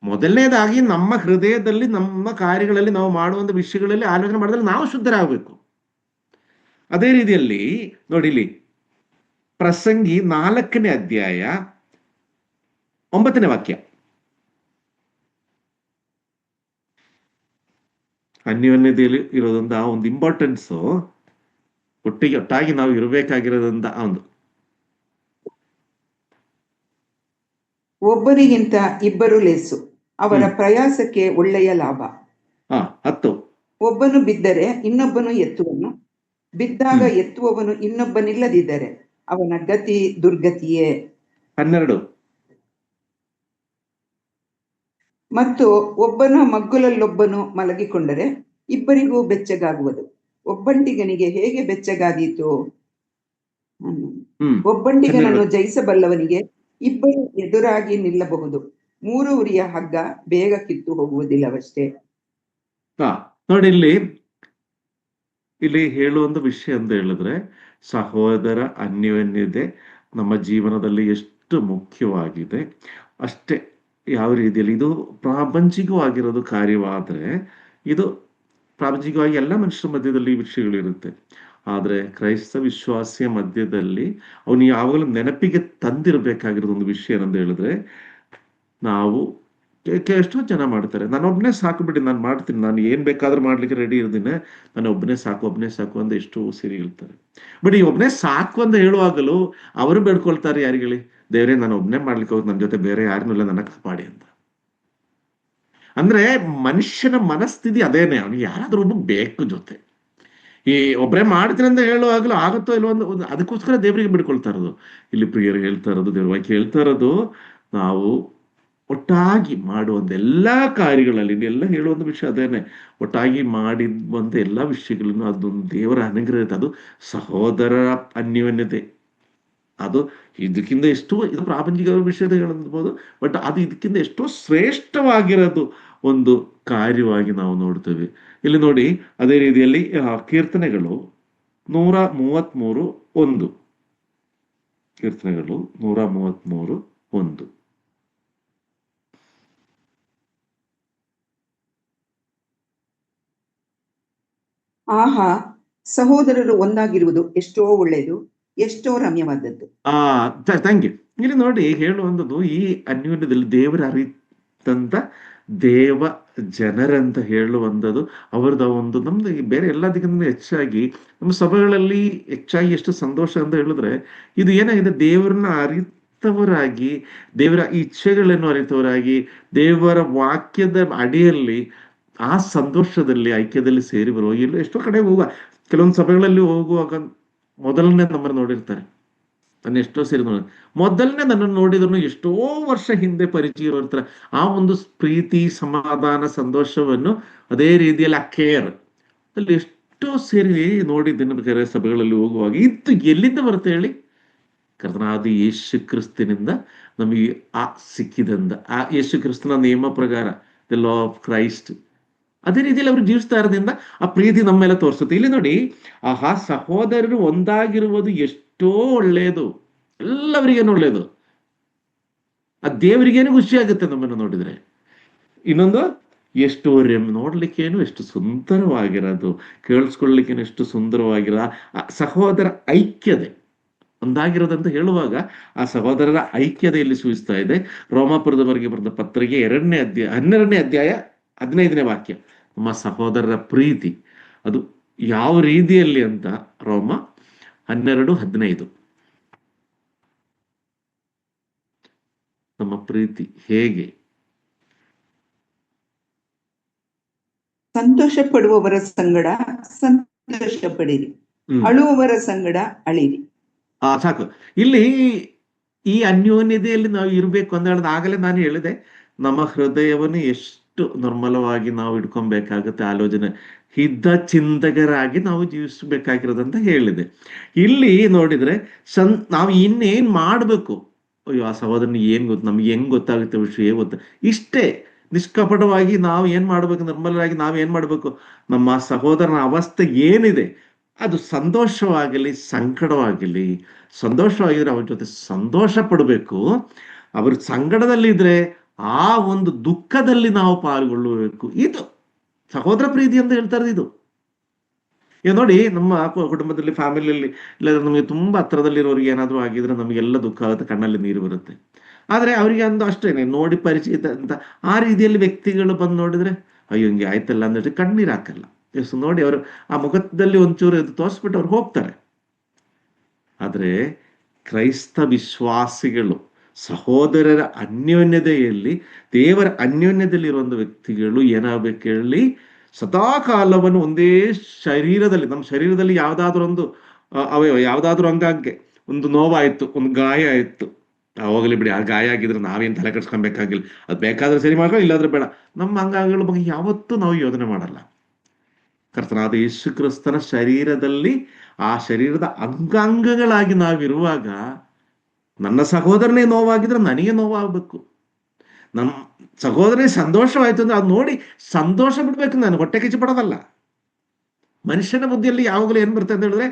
ಮೊದಲನೇದಾಗಿ ನಮ್ಮ ಹೃದಯದಲ್ಲಿ, ನಮ್ಮ ಕಾರ್ಯಗಳಲ್ಲಿ, ನಾವು ಮಾಡುವಂತ ವಿಷಯಗಳಲ್ಲಿ ಆಲೋಚನೆ ಮಾಡಿದ್ರೆ ನಾವು ಶುದ್ಧರಾಗಬೇಕು. ಅದೇ ರೀತಿಯಲ್ಲಿ ನೋಡಿ, ಇಲ್ಲಿ ಪ್ರಸಂಗಿ 4ನೇ ಅಧ್ಯಾಯ 9ನೇ ವಾಕ್ಯ, ಅನ್ಯೋನ್ಯತೆಯಲ್ಲಿ ಇರೋದಂತ ಒಂದು ಇಂಪಾರ್ಟೆನ್ಸ್, ಒಟ್ಟಾಗಿ ನಾವು ಇರಬೇಕಾಗಿರೋದಂತ ಒಂದು, ಒಬ್ಬರಿಗಿಂತ ಇಬ್ಬರು ಲೇಸು, ಅವರ ಪ್ರಯಾಸಕ್ಕೆ ಒಳ್ಳೆಯ ಲಾಭ. 10, ಒಬ್ಬನು ಬಿದ್ದರೆ ಇನ್ನೊಬ್ಬನು ಎತ್ತುವನು, ಬಿದ್ದಾಗ ಎತ್ತುವವನು ಇನ್ನೊಬ್ಬನಿಲ್ಲದಿದ್ದರೆ ಅವನ ಗತಿ ದುರ್ಗತಿಯೇ. 12, ಮತ್ತು ಒಬ್ಬನ ಮಗ್ಗುಲಲ್ಲೊಬ್ಬನು ಮಲಗಿಕೊಂಡರೆ ಇಬ್ಬರಿಗೂ ಬೆಚ್ಚಗಾಗುವುದು, ಒಬ್ಬಂಟಿಗನಿಗೆ ಹೇಗೆ ಬೆಚ್ಚಗಾದೀತು? ಒಬ್ಬಂಟಿಗನನ್ನು ಜಯಿಸಬಲ್ಲವನಿಗೆ ಇಬ್ಬರು ಎದುರಾಗಿ ನಿಲ್ಲಬಹುದು, 3 ಉರಿಯ ಹಗ್ಗ ಬೇಗ ಕಿತ್ತು ಹೋಗುವುದಿಲ್ಲವಷ್ಟೇ. ನೋಡಿ, ಇಲ್ಲಿ ಹೇಳುವಂತ ವಿಷಯ ಅಂತ ಹೇಳಿದ್ರೆ, ಸಹೋದರ ಅನ್ಯೋನ್ಯತೆ ನಮ್ಮ ಜೀವನದಲ್ಲಿ ಎಷ್ಟು ಮುಖ್ಯವಾಗಿದೆ ಅಷ್ಟೇ. ಯಾವ ರೀತಿಯಲ್ಲಿ ಇದು ಪ್ರಾಪಂಚಿಕವಾಗಿರೋದು ಕಾರ್ಯವಾದ್ರೆ, ಇದು ಪ್ರಾಪಂಚಿಕವಾಗಿ ಎಲ್ಲ ಮನುಷ್ಯರ ಮಧ್ಯದಲ್ಲಿ ಈ ವಿಷಯಗಳಿರುತ್ತೆ. ಆದ್ರೆ ಕ್ರೈಸ್ತ ವಿಶ್ವಾಸಿಯ ಮಧ್ಯದಲ್ಲಿ ಅವನು ಯಾವಾಗಲೂ ನೆನಪಿಗೆ ತಂದಿರಬೇಕಾಗಿರೋದು ಒಂದು ವಿಷಯ ಏನಂತ ಹೇಳಿದ್ರೆ, ನಾವು ಎಷ್ಟೋ ಜನ ಮಾಡ್ತಾರೆ, ನಾನು ಒಬ್ಬನೇ ಸಾಕು ಬಿಡಿ, ನಾನು ಮಾಡ್ತೀನಿ, ನಾನು ಏನ್ ಬೇಕಾದ್ರೂ ಮಾಡ್ಲಿಕ್ಕೆ ರೆಡಿ ಇರ್ತೀನಿ, ನಾನು ಒಬ್ಬನೇ ಸಾಕು ಅಂತ ಎಷ್ಟೋ ಸೇರಿ ಹೇಳ್ತಾರೆ. ಬಟ್ ಈ ಒಬ್ಬನೇ ಸಾಕು ಅಂತ ಹೇಳುವಾಗಲೂ ಅವರು ಬೇಡ್ಕೊಳ್ತಾರೆ, ಯಾರಿಗೇಳಿ, ದೇವರೇ ನಾನು ಒಬ್ಬನೇ ಮಾಡ್ಲಿಕ್ಕೆ ಹೋಗಿ ನನ್ನ ಜೊತೆ ಬೇರೆ ಯಾರನ್ನೂ ಇಲ್ಲ, ನನ್ನ ಕಾಪಾಡಿ ಅಂತ. ಅಂದ್ರೆ ಮನುಷ್ಯನ ಮನಸ್ಥಿತಿ ಅದೇನೆ, ಅವನಿಗೆ ಯಾರಾದ್ರೂ ಒಬ್ಬ ಬೇಕು ಜೊತೆ. ಈ ಒಬ್ಬರೇ ಮಾಡ್ತೀನಿ ಅಂತ ಹೇಳುವಾಗಲೂ ಆಗುತ್ತೋ ಇಲ್ಲೋ ಒಂದು ಅದಕ್ಕೋಸ್ಕರ ದೇವರಿಗೆ ಬಿಡ್ಕೊಳ್ತಾ ಇರೋದು. ಇಲ್ಲಿ ಪ್ರಿಯರು ಹೇಳ್ತಾ ಇರೋದು, ದೇವ್ರ ವಾಕ್ಯ ಹೇಳ್ತಾ ಇರೋದು, ನಾವು ಒಟ್ಟಾಗಿ ಮಾಡುವಂತ ಎಲ್ಲಾ ಕಾರ್ಯಗಳಲ್ಲಿ ಎಲ್ಲ ಹೇಳುವಂತ ವಿಷಯ ಅದೇನೆ. ಒಟ್ಟಾಗಿ ಮಾಡಿರುವಂತ ಎಲ್ಲಾ ವಿಷಯಗಳನ್ನು ಅದೊಂದು ದೇವರ ಅನುಗ್ರಹ, ಅದು ಸಹೋದರರ ಅನ್ಯೋನ್ಯತೆ. ಅದು ಇದಕ್ಕಿಂತ ಎಷ್ಟೋ, ಇದು ಪ್ರಾಪಂಚಿಕ ವಿಷಯದ ಹೇಳಬಹುದು, ಬಟ್ ಅದು ಇದಕ್ಕಿಂತ ಎಷ್ಟೋ ಶ್ರೇಷ್ಠವಾಗಿರೋದು ಒಂದು ಕಾರ್ಯವಾಗಿ ನಾವು ನೋಡ್ತೇವೆ. ಇಲ್ಲಿ ನೋಡಿ, ಅದೇ ರೀತಿಯಲ್ಲಿ ಕೀರ್ತನೆಗಳು 133:1. ಕೀರ್ತನೆಗಳು 133:1. ಆಹಾ, ಸಹೋದರರು ಒಂದಾಗಿರುವುದು ಎಷ್ಟೋ ಒಳ್ಳೆಯದು, ಎಷ್ಟೋ ರಮ್ಯವಾದದ್ದು. Thank you. ಇಲ್ಲಿ ನೋಡಿ ಹೇಳುವಂಥದ್ದು, ಈ ಅನ್ಯೋನ್ಯದಲ್ಲಿ ದೇವರ ಅರಿತಂತ ದೇವ ಜನರಂತ ಹೇಳುವಂಥದ್ದು ಅವರದ್ದು ಒಂದು. ನಮ್ದು ಬೇರೆ ಎಲ್ಲದಕ್ಕಿಂತ ಹೆಚ್ಚಾಗಿ ನಮ್ಮ ಸಭೆಗಳಲ್ಲಿ ಹೆಚ್ಚಾಗಿ ಎಷ್ಟು ಸಂತೋಷ ಅಂತ ಹೇಳಿದ್ರೆ, ಇದು ಏನಾಗಿದೆ, ದೇವರನ್ನ ಅರಿತವರಾಗಿ, ದೇವರ ಇಚ್ಛೆಗಳನ್ನು ಅರಿತವರಾಗಿ, ದೇವರ ವಾಕ್ಯದ ಅಡಿಯಲ್ಲಿ ಆ ಸಂತೋಷದಲ್ಲಿ ಐಕ್ಯದಲ್ಲಿ ಸೇರಿ ಬರುವ. ಇಲ್ಲ ಎಷ್ಟೋ ಕಡೆ ಹೋಗುವ, ಕೆಲವೊಂದು ಸಭೆಗಳಲ್ಲಿ ಹೋಗುವಾಗ ಮೊದಲನೇ ನಮ್ಮನ್ನು ನೋಡಿರ್ತಾರೆ. ನಾನು ಎಷ್ಟೋ ಸೇರಿ ನೋಡಿ, ಮೊದಲನೇ ನನ್ನನ್ನು ನೋಡಿದ್ರು ಎಷ್ಟೋ ವರ್ಷ ಹಿಂದೆ ಪರಿಚಯ ಇರ್ತಾರೆ. ಆ ಒಂದು ಪ್ರೀತಿ, ಸಮಾಧಾನ, ಸಂತೋಷವನ್ನು ಅದೇ ರೀತಿಯಲ್ಲಿ ಆ ಕೇರ್ ಅಲ್ಲಿ ಎಷ್ಟೋ ಸೇರಿ ನೋಡಿದ್ದೇನೆ ಸಭೆಗಳಲ್ಲಿ ಹೋಗುವಾಗ. ಇದು ಎಲ್ಲಿಂದ ಬರುತ್ತೆ ಹೇಳಿ? ಕರ್ತನಾದ ಯೇಸು ಕ್ರಿಸ್ತನಿಂದ ನಮಗೆ ಆ ಸಿಕ್ಕಿದಂದ, ಆ ಯೇಸು ಕ್ರಿಸ್ತನ ನಿಯಮ ಪ್ರಕಾರ, ದ ಲಾ ಆಫ್ ಕ್ರೈಸ್ಟ್, ಅದೇ ರೀತಿಯಲ್ಲಿ ಅವರು ಜೀವಿಸ್ತಾ ಇರೋದ್ರಿಂದ ಆ ಪ್ರೀತಿ ನಮ್ಮ ಮೇಲೆ ತೋರಿಸುತ್ತೆ. ಇಲ್ಲಿ ನೋಡಿ, ಆಹಾ, ಸಹೋದರರು ಒಂದಾಗಿರುವುದು ಎಷ್ಟೋ ಒಳ್ಳೆಯದು, ಎಲ್ಲವರಿಗೇನು ಒಳ್ಳೆಯದು. ಆ ದೇವರಿಗೇನು ಖುಷಿ ಆಗುತ್ತೆ ನಮ್ಮನ್ನು ನೋಡಿದ್ರೆ. ಇನ್ನೊಂದು, ಎಷ್ಟು ನೋಡ್ಲಿಕ್ಕೇನು ಎಷ್ಟು ಸುಂದರವಾಗಿರೋದು, ಕೇಳಿಸ್ಕೊಳ್ಳಿಕ್ಕೇನು ಎಷ್ಟು ಸುಂದರವಾಗಿರೋ ಆ ಸಹೋದರ ಐಕ್ಯತೆ ಒಂದಾಗಿರೋದಂತ ಹೇಳುವಾಗ, ಆ ಸಹೋದರರ ಐಕ್ಯತೆಯಲ್ಲಿ ಸೂಚಿಸ್ತಾ ಇದೆ. ರೋಮಾಪುರದವರೆಗೆ ಬರೆದ ಪತ್ರಿಕೆ 12ನೇ ಅಧ್ಯಾಯ 15ನೇ ವಾಕ್ಯ. ನಮ್ಮ ಸಹೋದರರ ಪ್ರೀತಿ ಅದು ಯಾವ ರೀತಿಯಲ್ಲಿ ಅಂತ ರೋಮ 12:15. ನಮ್ಮ ಪ್ರೀತಿ ಹೇಗೆ? ಸಂತೋಷ ಪಡುವವರ ಸಂಗಡ ಸಂತೋಷ ಪಡಿರಿ, ಅಳುವವರ ಸಂಗಡ ಅಳಿರಿ. ಸಾಕು. ಇಲ್ಲಿ ಈ ಅನ್ಯೋನ್ಯತೆಯಲ್ಲಿ ನಾವು ಇರಬೇಕು ಅಂತ ಹೇಳಿದ ಆಗಲೇ ನಾನು ಹೇಳಿದೆ, ನಮ್ಮ ಹೃದಯವನ್ನು ಎಷ್ಟು ನಿರ್ಮಲವಾಗಿ ನಾವು ಇಟ್ಕೊಬೇಕಾಗುತ್ತೆ, ಆಲೋಚನೆ ಹಿದ್ದ ಚಿಂತಕರಾಗಿ ನಾವು ಜೀವಿಸಬೇಕಾಗಿರೋದಂತ ಹೇಳಿದೆ. ಇಲ್ಲಿ ನೋಡಿದ್ರೆ ನಾವು ಇನ್ನೇನ್ ಮಾಡ್ಬೇಕು, ಅಯ್ಯೋ ಆ ಸಹೋದರನಿಗೆ ಏನ್ ಗೊತ್ತು, ನಮ್ಗೆ ಹೆಂಗ್ ಗೊತ್ತಾಗುತ್ತೆ ವಿಷಯ ಗೊತ್ತ, ಇಷ್ಟೇ ನಿಷ್ಕಪಟವಾಗಿ ನಾವು ಏನ್ ಮಾಡ್ಬೇಕು, ನಿರ್ಮಲರಾಗಿ ನಾವು ಏನ್ ಮಾಡ್ಬೇಕು, ನಮ್ಮ ಸಹೋದರನ ಅವಸ್ಥೆ ಏನಿದೆ ಅದು ಸಂತೋಷವಾಗಲಿ ಸಂಕಟವಾಗಲಿ, ಸಂತೋಷವಾಗಿದ್ರೆ ಅವ್ರ ಜೊತೆ ಸಂತೋಷ ಪಡಬೇಕು. ಅವ್ರ ಸಂಕಟದಲ್ಲಿದ್ರೆ ಆ ಒಂದು ದುಃಖದಲ್ಲಿ ನಾವು ಪಾಲ್ಗೊಳ್ಳಬೇಕು. ಇದು ಸಹೋದರ ಪ್ರೀತಿ ಅಂತ ಹೇಳ್ತಾರೆ. ಇದು ನೋಡಿ, ನಮ್ಮ ಕುಟುಂಬದಲ್ಲಿ, ಫ್ಯಾಮಿಲಿಯಲ್ಲಿ, ಇಲ್ಲಾಂದ್ರೆ ನಮಗೆ ತುಂಬಾ ಹತ್ರದಲ್ಲಿರೋರಿಗೆ ಏನಾದ್ರು ಆಗಿದ್ರೆ ನಮಗೆಲ್ಲ ದುಃಖ ಆಗುತ್ತೆ, ಕಣ್ಣಲ್ಲಿ ನೀರು ಬರುತ್ತೆ. ಆದ್ರೆ ಅವರಿಗೆ ಒಂದು ಅಷ್ಟೇನೆ, ನೋಡಿ ಪರಿಚಿತ ಅಂತ ಆ ರೀತಿಯಲ್ಲಿ ವ್ಯಕ್ತಿಗಳು ಬಂದು ನೋಡಿದ್ರೆ ಅಯ್ಯೋ ಹಿಂಗೆ ಆಯ್ತಲ್ಲ ಅಂದ್ರೆ ಕಣ್ಣೀರು ಹಾಕಲ್ಲ. ಎಷ್ಟು ನೋಡಿ, ಅವರು ಆ ಮುಖದಲ್ಲಿ ಒಂಚೂರು ಇದು ತೋರಿಸ್ಬಿಟ್ಟು ಅವ್ರು ಹೋಗ್ತಾರೆ. ಆದ್ರೆ ಕ್ರೈಸ್ತ ವಿಶ್ವಾಸಿಗಳು ಸಹೋದರರ ಅನ್ಯೋನ್ಯತೆಯಲ್ಲಿ, ದೇವರ ಅನ್ಯೋನ್ಯತೆಯಲ್ಲಿ ಇರುವಂತ ವ್ಯಕ್ತಿಗಳು ಏನಾಗಬೇಕು ಹೇಳಿ, ಸದಾಕಾಲವನ್ನು ಒಂದೇ ಶರೀರದಲ್ಲಿ, ನಮ್ಮ ಶರೀರದಲ್ಲಿ ಯಾವ್ದಾದ್ರು ಒಂದು ಅವಯವ, ಯಾವ್ದಾದ್ರು ಅಂಗಾಂಗಕ್ಕೆ ಒಂದು ನೋವಾಯ್ತು, ಒಂದು ಗಾಯ ಆಯ್ತು, ಹೋಗಲಿ ಬಿಡಿ, ಆ ಗಾಯ ಆಗಿದ್ರೆ ನಾವೇನು ತಲೆ ಕೆಡ್ಸ್ಕೊಬೇಕಾಗಿಲ್ಲ, ಅದು ಬೇಕಾದ್ರೆ ಸರಿ ಮಾಡ್ಕೊಳ್ಳಿ, ಇಲ್ಲಾದ್ರೆ ಬೇಡ. ನಮ್ಮ ಅಂಗಾಂಗಗಳ ಬಗ್ಗೆ ಯಾವತ್ತೂ ನಾವು ಯೋಚನೆ ಮಾಡಲ್ಲ. ಕರ್ತನಾದ ಯೇಸು ಕ್ರಿಸ್ತನ ಶರೀರದಲ್ಲಿ ಆ ಶರೀರದ ಅಂಗಾಂಗಗಳಾಗಿ ನಾವಿರುವಾಗ, ನನ್ನ ಸಹೋದರನೇ ನೋವಾಗಿದ್ರೆ ನನಗೆ ನೋವಾಗಬೇಕು, ನಮ್ಮ ಸಹೋದರನೇ ಸಂತೋಷವಾಯ್ತು ಅಂದ್ರೆ ಅದು ನೋಡಿ ಸಂತೋಷ ಬಿಡ್ಬೇಕು. ನಾನು ಹೊಟ್ಟೆ ಕಿಚ್ಚು ಪಡೋದಲ್ಲ. ಮನುಷ್ಯನ ಬುದ್ಧಿಯಲ್ಲಿ ಯಾವಾಗಲೂ ಏನ್ ಬರುತ್ತೆ ಅಂತ ಹೇಳಿದ್ರೆ,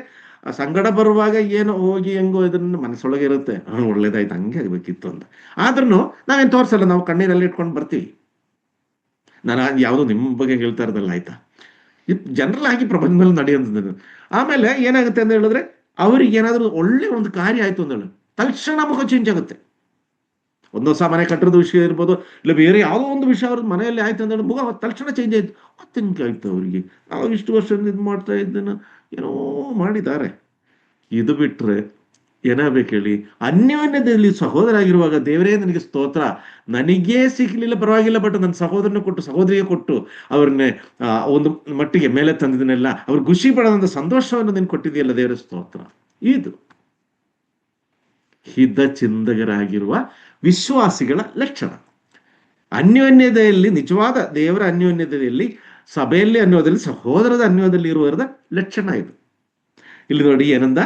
ಸಂಗಡ ಬರುವಾಗ ಏನೋ ಹೋಗಿ ಹೆಂಗೋ ಇದನ್ನ ಮನಸ್ಸೊಳಗೆ ಇರುತ್ತೆ, ಒಳ್ಳೇದಾಯ್ತು, ಹಂಗೆ ಆಗ್ಬೇಕಿತ್ತು ಅಂತ. ಆದ್ರೂ ನಾವೇನ್ ತೋರ್ಸಲ್ಲ, ನಾವು ಕಣ್ಣೀರಲ್ಲಿ ಇಟ್ಕೊಂಡು ಬರ್ತೀವಿ. ನಾನು ಯಾವುದು ನಿಮ್ಮ ಬಗ್ಗೆ ಹೇಳ್ತಾ ಇರೋದಲ್ಲ, ಆಯ್ತಾ? ಜನರಲ್ ಆಗಿ ಪ್ರಪಂಚದಲ್ಲಿ ನಡೆಯುವಂಥದ್ದು. ಆಮೇಲೆ ಏನಾಗುತ್ತೆ ಅಂತ ಹೇಳಿದ್ರೆ, ಅವ್ರಿಗೆ ಏನಾದ್ರೂ ಒಳ್ಳೆ ಒಂದು ಕಾರ್ಯ ಆಯ್ತು ಅಂತ ಹೇಳಿ ತಕ್ಷಣ ಮುಖ ಚೇಂಜ್ ಆಗುತ್ತೆ. ಒಂದು ಹೊಸ ಮನೆ ಕಟ್ಟೋದು ವಿಷಯ ಇರ್ಬೋದು, ಇಲ್ಲ ಬೇರೆ ಯಾವುದೋ ಒಂದು ವಿಷಯ ಅವ್ರದ್ದು ಮನೆಯಲ್ಲಿ ಆಯ್ತು ಅಂತ ಹೇಳಿ ಮುಖ ತಕ್ಷಣ ಚೇಂಜ್ ಆಯ್ತು. ಮತ್ತೆ ಆಯ್ತು ಅವ್ರಿಗೆ, ನಾವು ಇಷ್ಟು ವರ್ಷದಿಂದ ಇದು ಮಾಡ್ತಾ ಇದ್ದೇನೆ, ಏನೋ ಮಾಡಿದ್ದಾರೆ. ಇದು ಬಿಟ್ರೆ ಏನಾಗಬೇಕು ಹೇಳಿ? ಅನ್ಯೋನ್ಯದಲ್ಲಿ ಸಹೋದರಾಗಿರುವಾಗ ದೇವರೇ ನನಗೆ ಸ್ತೋತ್ರ, ನನಗೇ ಸಿಗ್ಲಿಲ್ಲ ಪರವಾಗಿಲ್ಲ, ಬಟ್ ನನ್ನ ಸಹೋದರನ ಕೊಟ್ಟು ಸಹೋದರಿಗೆ ಕೊಟ್ಟು ಅವ್ರನ್ನ ಒಂದು ಮಟ್ಟಿಗೆ ಮೇಲೆ ತಂದಿದ್ದನ್ನೆಲ್ಲ ಅವ್ರು ಖುಷಿ ಪಡೋದಂತ ಸಂತೋಷವನ್ನು ನೀನು ಕೊಟ್ಟಿದೆಯಲ್ಲ ದೇವರ ಸ್ತೋತ್ರ. ಇದು ಹಿತ ಚಿಂತಕರಾಗಿರುವ ವಿಶ್ವಾಸಿಗಳ ಲಕ್ಷಣ. ಅನ್ಯೋನ್ಯತೆಯಲ್ಲಿ, ನಿಜವಾದ ದೇವರ ಅನ್ಯೋನ್ಯತೆಯಲ್ಲಿ, ಸಭೆಯಲ್ಲಿ ಅನ್ಯೋನ್ಯದಲ್ಲಿ, ಸಹೋದರದ ಅನ್ಯೋನ್ಯದಲ್ಲಿ ಇರುವುದರ ಲಕ್ಷಣ ಇದು. ಇಲ್ಲಿ ನೋಡಿ ಏನಂದ,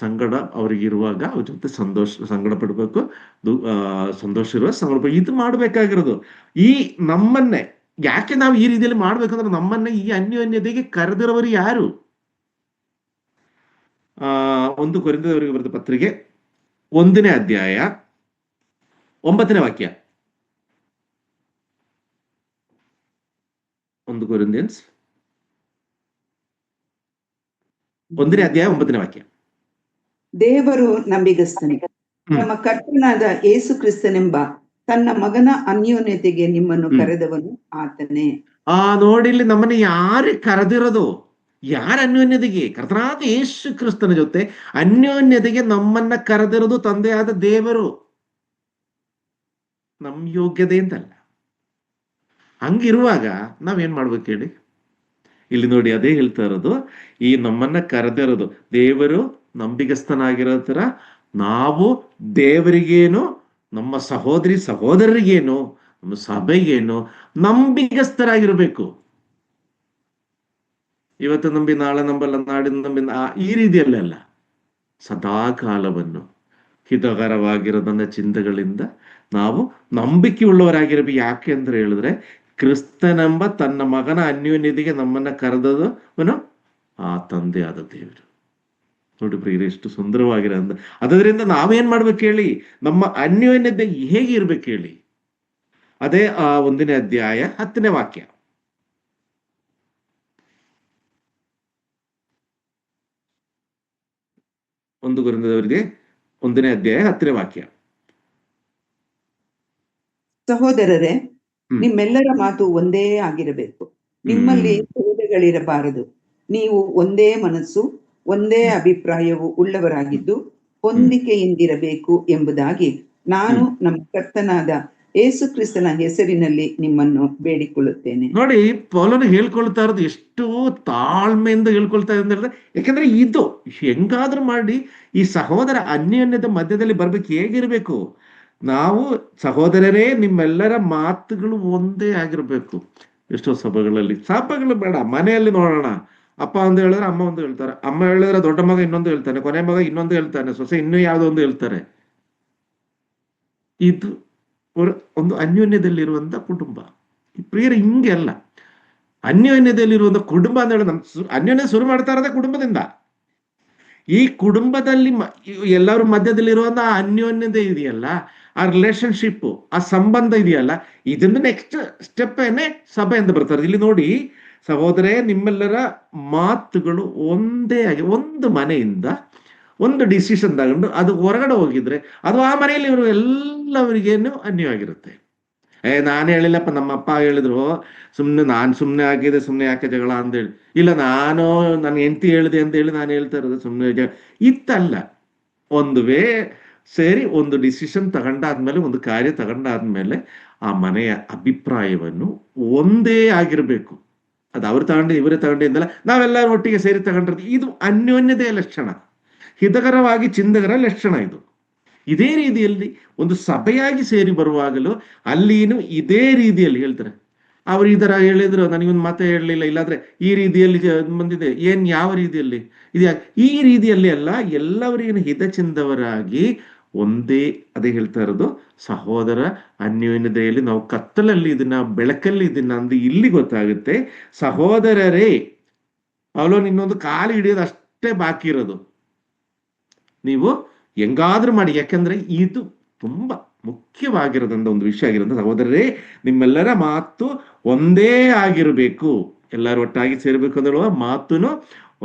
ಸಂಗಡ ಅವರಿಗಿರುವಾಗ ಅವ್ರ ಜೊತೆ ಸಂಗಡ ಪಡ್ಬೇಕು, ಸಂತೋಷ ಇರುವ ಸಂಗಡ ಇದು ಮಾಡ್ಬೇಕಾಗಿರೋದು. ಈ ನಮ್ಮನ್ನೇ ಯಾಕೆ ನಾವು ಈ ರೀತಿಯಲ್ಲಿ ಮಾಡ್ಬೇಕಂದ್ರೆ, ನಮ್ಮನ್ನೇ ಈ ಅನ್ಯೋನ್ಯತೆಗೆ ಕರೆದಿರೋರು ಯಾರು? 1 ಕೊರಿಂಥದವರಿಗೆ ಬರೆದ ಪತ್ರಿಕೆ 1ನೇ ಅಧ್ಯಾಯ 9ನೇ ವಾಕ್ಯ. 1 ಕೊರಿಂಥಿಯನ್ಸ್ 1ನೇ ಅಧ್ಯಾಯ 9ನೇ ವಾಕ್ಯ. ದೇವರು ನಂಬಿಗಸ್ತನೇ, ನಮ್ಮ ಕರ್ತನಾದ ಯೇಸು ಕ್ರಿಸ್ತನೆಂಬ ತನ್ನ ಮಗನ ಅನ್ಯೋನ್ಯತೆಗೆ ನಿಮ್ಮನ್ನು ಕರೆದವನು ಆತನೇ. ನೋಡಿ, ಇಲ್ಲಿ ನಮ್ಮನ್ನ ಯಾರು ಕರೆದಿರೋದು? ಯಾರ ಅನ್ಯೋನ್ಯತೆಗೆ? ಕರ್ತನಾದ ಯೇಸು ಕ್ರಿಸ್ತನ ಜೊತೆ ಅನ್ಯೋನ್ಯತೆಗೆ ನಮ್ಮನ್ನ ಕರೆದಿರೋದು ತಂದೆಯಾದ ದೇವರು. ನಮ್ ಯೋಗ್ಯತೆ ಅಂತಲ್ಲ. ಹಂಗಿರುವಾಗ ನಾವೇನ್ ಮಾಡ್ಬೇಕು ಹೇಳಿ? ಇಲ್ಲಿ ನೋಡಿ, ಅದೇ ಹೇಳ್ತಾ ಇರೋದು, ಈ ನಮ್ಮನ್ನ ಕರೆದಿರೋದು ದೇವರು ನಂಬಿಗಸ್ತನಾಗಿರೋ ತರ ನಾವು ದೇವರಿಗೇನು, ನಮ್ಮ ಸಹೋದರರಿಗೇನು, ನಮ್ಮ ಸಭೆಗೇನು ನಂಬಿಗಸ್ತರಾಗಿರ್ಬೇಕು. ಇವತ್ತು ನಂಬಿ ನಾಳೆ ನಂಬಲ್ಲ, ನಾಡಿನ ನಂಬಿ ಈ ರೀತಿಯಲ್ಲೆಲ್ಲ ಸದಾ ಕಾಲವನ್ನು ಹಿತಕರವಾಗಿರೋದನ್ನ ಚಿಂತೆಗಳಿಂದ ನಾವು ನಂಬಿಕೆ ಉಳ್ಳವರಾಗಿರ್ಬೇಕು. ಯಾಕೆ ಅಂದ್ರೆ ಹೇಳಿದ್ರೆ, ಕ್ರಿಸ್ತನೆಂಬ ತನ್ನ ಮಗನ ಅನ್ಯೋನ್ಯತೆಗೆ ನಮ್ಮನ್ನ ಕರೆದವನು ಆ ತಂದೆಯಾದ ದೇವರು. ನೋಡಿ ಪ್ರಿಯರೇ, ಎಷ್ಟು ಸುಂದರವಾಗಿರೋ ಅಂದ. ಅದರಿಂದ ನಾವೇನ್ ಮಾಡ್ಬೇಕು ಹೇಳಿ? ನಮ್ಮ ಅನ್ಯೋನ್ಯತೆ ಹೇಗೆ ಇರ್ಬೇಕು ಹೇಳಿ? ಅದೇ 1ನೇ ಅಧ್ಯಾಯ 10ನೇ ವಾಕ್ಯ. 1 ಕೊರಿಂಥದವರಿಗೆ 1ನೇ ಅಧ್ಯಾಯ 10ನೇ ವಾಕ್ಯ. ಸಹೋದರರೇ, ನಿಮ್ಮೆಲ್ಲರ ಮಾತು ಒಂದೇ ಆಗಿರಬೇಕು, ನಿಮ್ಮಲ್ಲಿ ಭೇದಗಳಿರಬಾರದು. ನೀವು ಒಂದೇ ಮನಸ್ಸು, ಒಂದೇ ಅಭಿಪ್ರಾಯವು ಉಳ್ಳವರಾಗಿದ್ದು ಹೊಂದಿಕೆಯಿಂದಿರಬೇಕು ಎಂಬುದಾಗಿ ನಾನು ನಮ್ಮ ಕರ್ತನಾದ ಯೇಸು ಕ್ರಿಸ್ತನ ಹೆಸರಿನಲ್ಲಿ ನಿಮ್ಮನ್ನು ಬೇಡಿಕೊಳ್ಳುತ್ತೇನೆ. ನೋಡಿ, ಪೌಲನು ಹೇಳ್ಕೊಳ್ತಾ ಇರೋದು ಎಷ್ಟು ತಾಳ್ಮೆಯಿಂದ ಹೇಳ್ಕೊಳ್ತಾ ಇರೋದು. ಯಾಕಂದ್ರೆ ಇದು ಹೆಂಗಾದ್ರೂ ಮಾಡಿ ಈ ಸಹೋದರ ಅನ್ಯೋನ್ಯದ ಮಧ್ಯದಲ್ಲಿ ಬರ್ಬೇಕು. ಹೇಗಿರ್ಬೇಕು? ನಾವು ಸಹೋದರರೇ, ನಿಮ್ಮೆಲ್ಲರ ಮಾತುಗಳು ಒಂದೇ ಆಗಿರ್ಬೇಕು. ಎಷ್ಟೋ ಸಭೆಗಳು ಬೇಡ, ಮನೆಯಲ್ಲಿ ನೋಡೋಣ, ಅಪ್ಪ ಒಂದು ಹೇಳಿದ್ರೆ ಅಮ್ಮ ಒಂದು ಹೇಳ್ತಾರೆ, ಅಮ್ಮ ಹೇಳಿದ್ರೆ ದೊಡ್ಡ ಮಗ ಇನ್ನೊಂದು ಹೇಳ್ತಾನೆ, ಕೊನೆ ಮಗ ಇನ್ನೊಂದು ಹೇಳ್ತಾನೆ, ಸೊಸೆ ಇನ್ನೂ ಯಾವುದೋ ಒಂದು ಹೇಳ್ತಾರೆ. ಇದು ಒಂದು ಅನ್ಯೋನ್ಯದಲ್ಲಿರುವಂತ ಕುಟುಂಬ. ಪ್ರಿಯರ, ಹಿಂಗೆ ಅಲ್ಲ. ಅನ್ಯೋನ್ಯದಲ್ಲಿರುವಂತ ಕುಟುಂಬ ಅಂತ ಹೇಳಿ ಅನ್ಯೋನ್ಯ ಶುರು ಮಾಡ್ತಾ ಇರೋದೇ ಕುಟುಂಬದಿಂದ. ಈ ಕುಟುಂಬದಲ್ಲಿ ಎಲ್ಲರ ಮಧ್ಯದಲ್ಲಿರುವಂತ ಆ ಅನ್ಯೋನ್ಯತೆ ಇದೆಯಲ್ಲ, ಆ ರಿಲೇಶನ್ಶಿಪ್, ಆ ಸಂಬಂಧ ಇದೆಯಲ್ಲ, ಇದನ್ನು ನೆಕ್ಸ್ಟ್ ಸ್ಟೆಪ್ ಏನೇ ಸಭೆ ಅಂತ ಬರ್ತಾರೆ. ಇಲ್ಲಿ ನೋಡಿ, ಸಹೋದರೇ, ನಿಮ್ಮೆಲ್ಲರ ಮಾತುಗಳು ಒಂದೇ ಆಗಿ, ಒಂದು ಮನೆಯಿಂದ ಒಂದು ಡಿಸಿಷನ್ ತಗೊಂಡು ಅದು ಹೊರಗಡೆ ಹೋಗಿದ್ರೆ ಅದು ಆ ಮನೆಯಲ್ಲಿ ಇವರು ಎಲ್ಲವರಿಗೇನು ಅನ್ಯವಾಗಿರುತ್ತೆ. ನಾನು ಹೇಳಿಲ್ಲಪ್ಪ, ನಮ್ಮ ಅಪ್ಪ ಹೇಳಿದ್ರು, ನಾನು ಸುಮ್ಮನೆ ಆಗಿದ್ದೆ, ಸುಮ್ಮನೆ ಯಾಕೆ ಜಗಳ ಅಂತೇಳಿ. ಇಲ್ಲ, ನನ್ನ ಹೆಂಡತಿ ಹೇಳಿದೆ ಅಂತ ಹೇಳಿ ನಾನು ಹೇಳ್ತಾ ಇರೋದು ಸುಮ್ಮನೆ ಇತ್ತಲ್ಲ. ಒಂದು ಸೇರಿ ಒಂದು ಡಿಸಿಷನ್ ತಗೊಂಡಾದ್ಮೇಲೆ, ಒಂದು ಕಾರ್ಯ ತಗೊಂಡಾದ್ಮೇಲೆ ಆ ಮನೆಯ ಅಭಿಪ್ರಾಯವನ್ನು ಒಂದೇ ಆಗಿರ್ಬೇಕು. ಅದು ಅವ್ರು ತಗೊಂಡು ಇವರೇ ತಗೊಂಡು ಎಂದಲ್ಲ, ನಾವೆಲ್ಲರೂ ಒಟ್ಟಿಗೆ ಸೇರಿ ತಗೊಂಡಿರೋದು. ಇದು ಅನ್ಯೋನ್ಯತೆಯ ಲಕ್ಷಣ, ಹಿತಕರವಾಗಿ ಚಿಂತಕರ ಲಕ್ಷಣ ಇದು. ಇದೇ ರೀತಿಯಲ್ಲಿ ಒಂದು ಸಭೆಯಾಗಿ ಸೇರಿ ಬರುವಾಗಲೂ ಅಲ್ಲಿನೂ ಇದೇ ರೀತಿಯಲ್ಲಿ ಹೇಳ್ತಾರೆ. ಅವ್ರು ಈ ತರ ಹೇಳಿದ್ರು, ನನಗೊಂದು ಮಾತೇ ಹೇಳಲಿಲ್ಲ, ಇಲ್ಲಾಂದ್ರೆ ಈ ರೀತಿಯಲ್ಲಿ ಬಂದಿದೆ, ಯಾವ ರೀತಿಯಲ್ಲಿ ಇದು? ಈ ರೀತಿಯಲ್ಲಿ ಅಲ್ಲ, ಎಲ್ಲವರಿಗೂ ಹಿತಚಿಂದವರಾಗಿ ಒಂದೇ. ಅದೇ ಹೇಳ್ತಾ ಇರೋದು, ಸಹೋದರ ಅನ್ಯೋನ್ಯತೆಯಲ್ಲಿ ನಾವು ಕತ್ತಲಲ್ಲಿ ಇದನ್ನ, ಬೆಳಕಲ್ಲಿ ಇದನ್ನ ಅಂದು ಇಲ್ಲಿ ಗೊತ್ತಾಗುತ್ತೆ. ಸಹೋದರರೇ, ಅವಳು ಇನ್ನೊಂದು ಕಾಲು ಹಿಡಿಯೋದು ಅಷ್ಟೇ ಬಾಕಿ ಇರೋದು. ನೀವು ಹೆಂಗಾದ್ರೂ ಮಾಡಿ, ಯಾಕಂದ್ರೆ ಇದು ತುಂಬಾ ಮುಖ್ಯವಾಗಿರೋದಂತ ಒಂದು ವಿಷಯ ಆಗಿರೋದು. ಸಹೋದರರೇ, ನಿಮ್ಮೆಲ್ಲರ ಮಾತು ಒಂದೇ ಆಗಿರಬೇಕು. ಎಲ್ಲರೂ ಒಟ್ಟಾಗಿ ಸೇರ್ಬೇಕು ಅಂದ್ರೆ ಮಾತುನು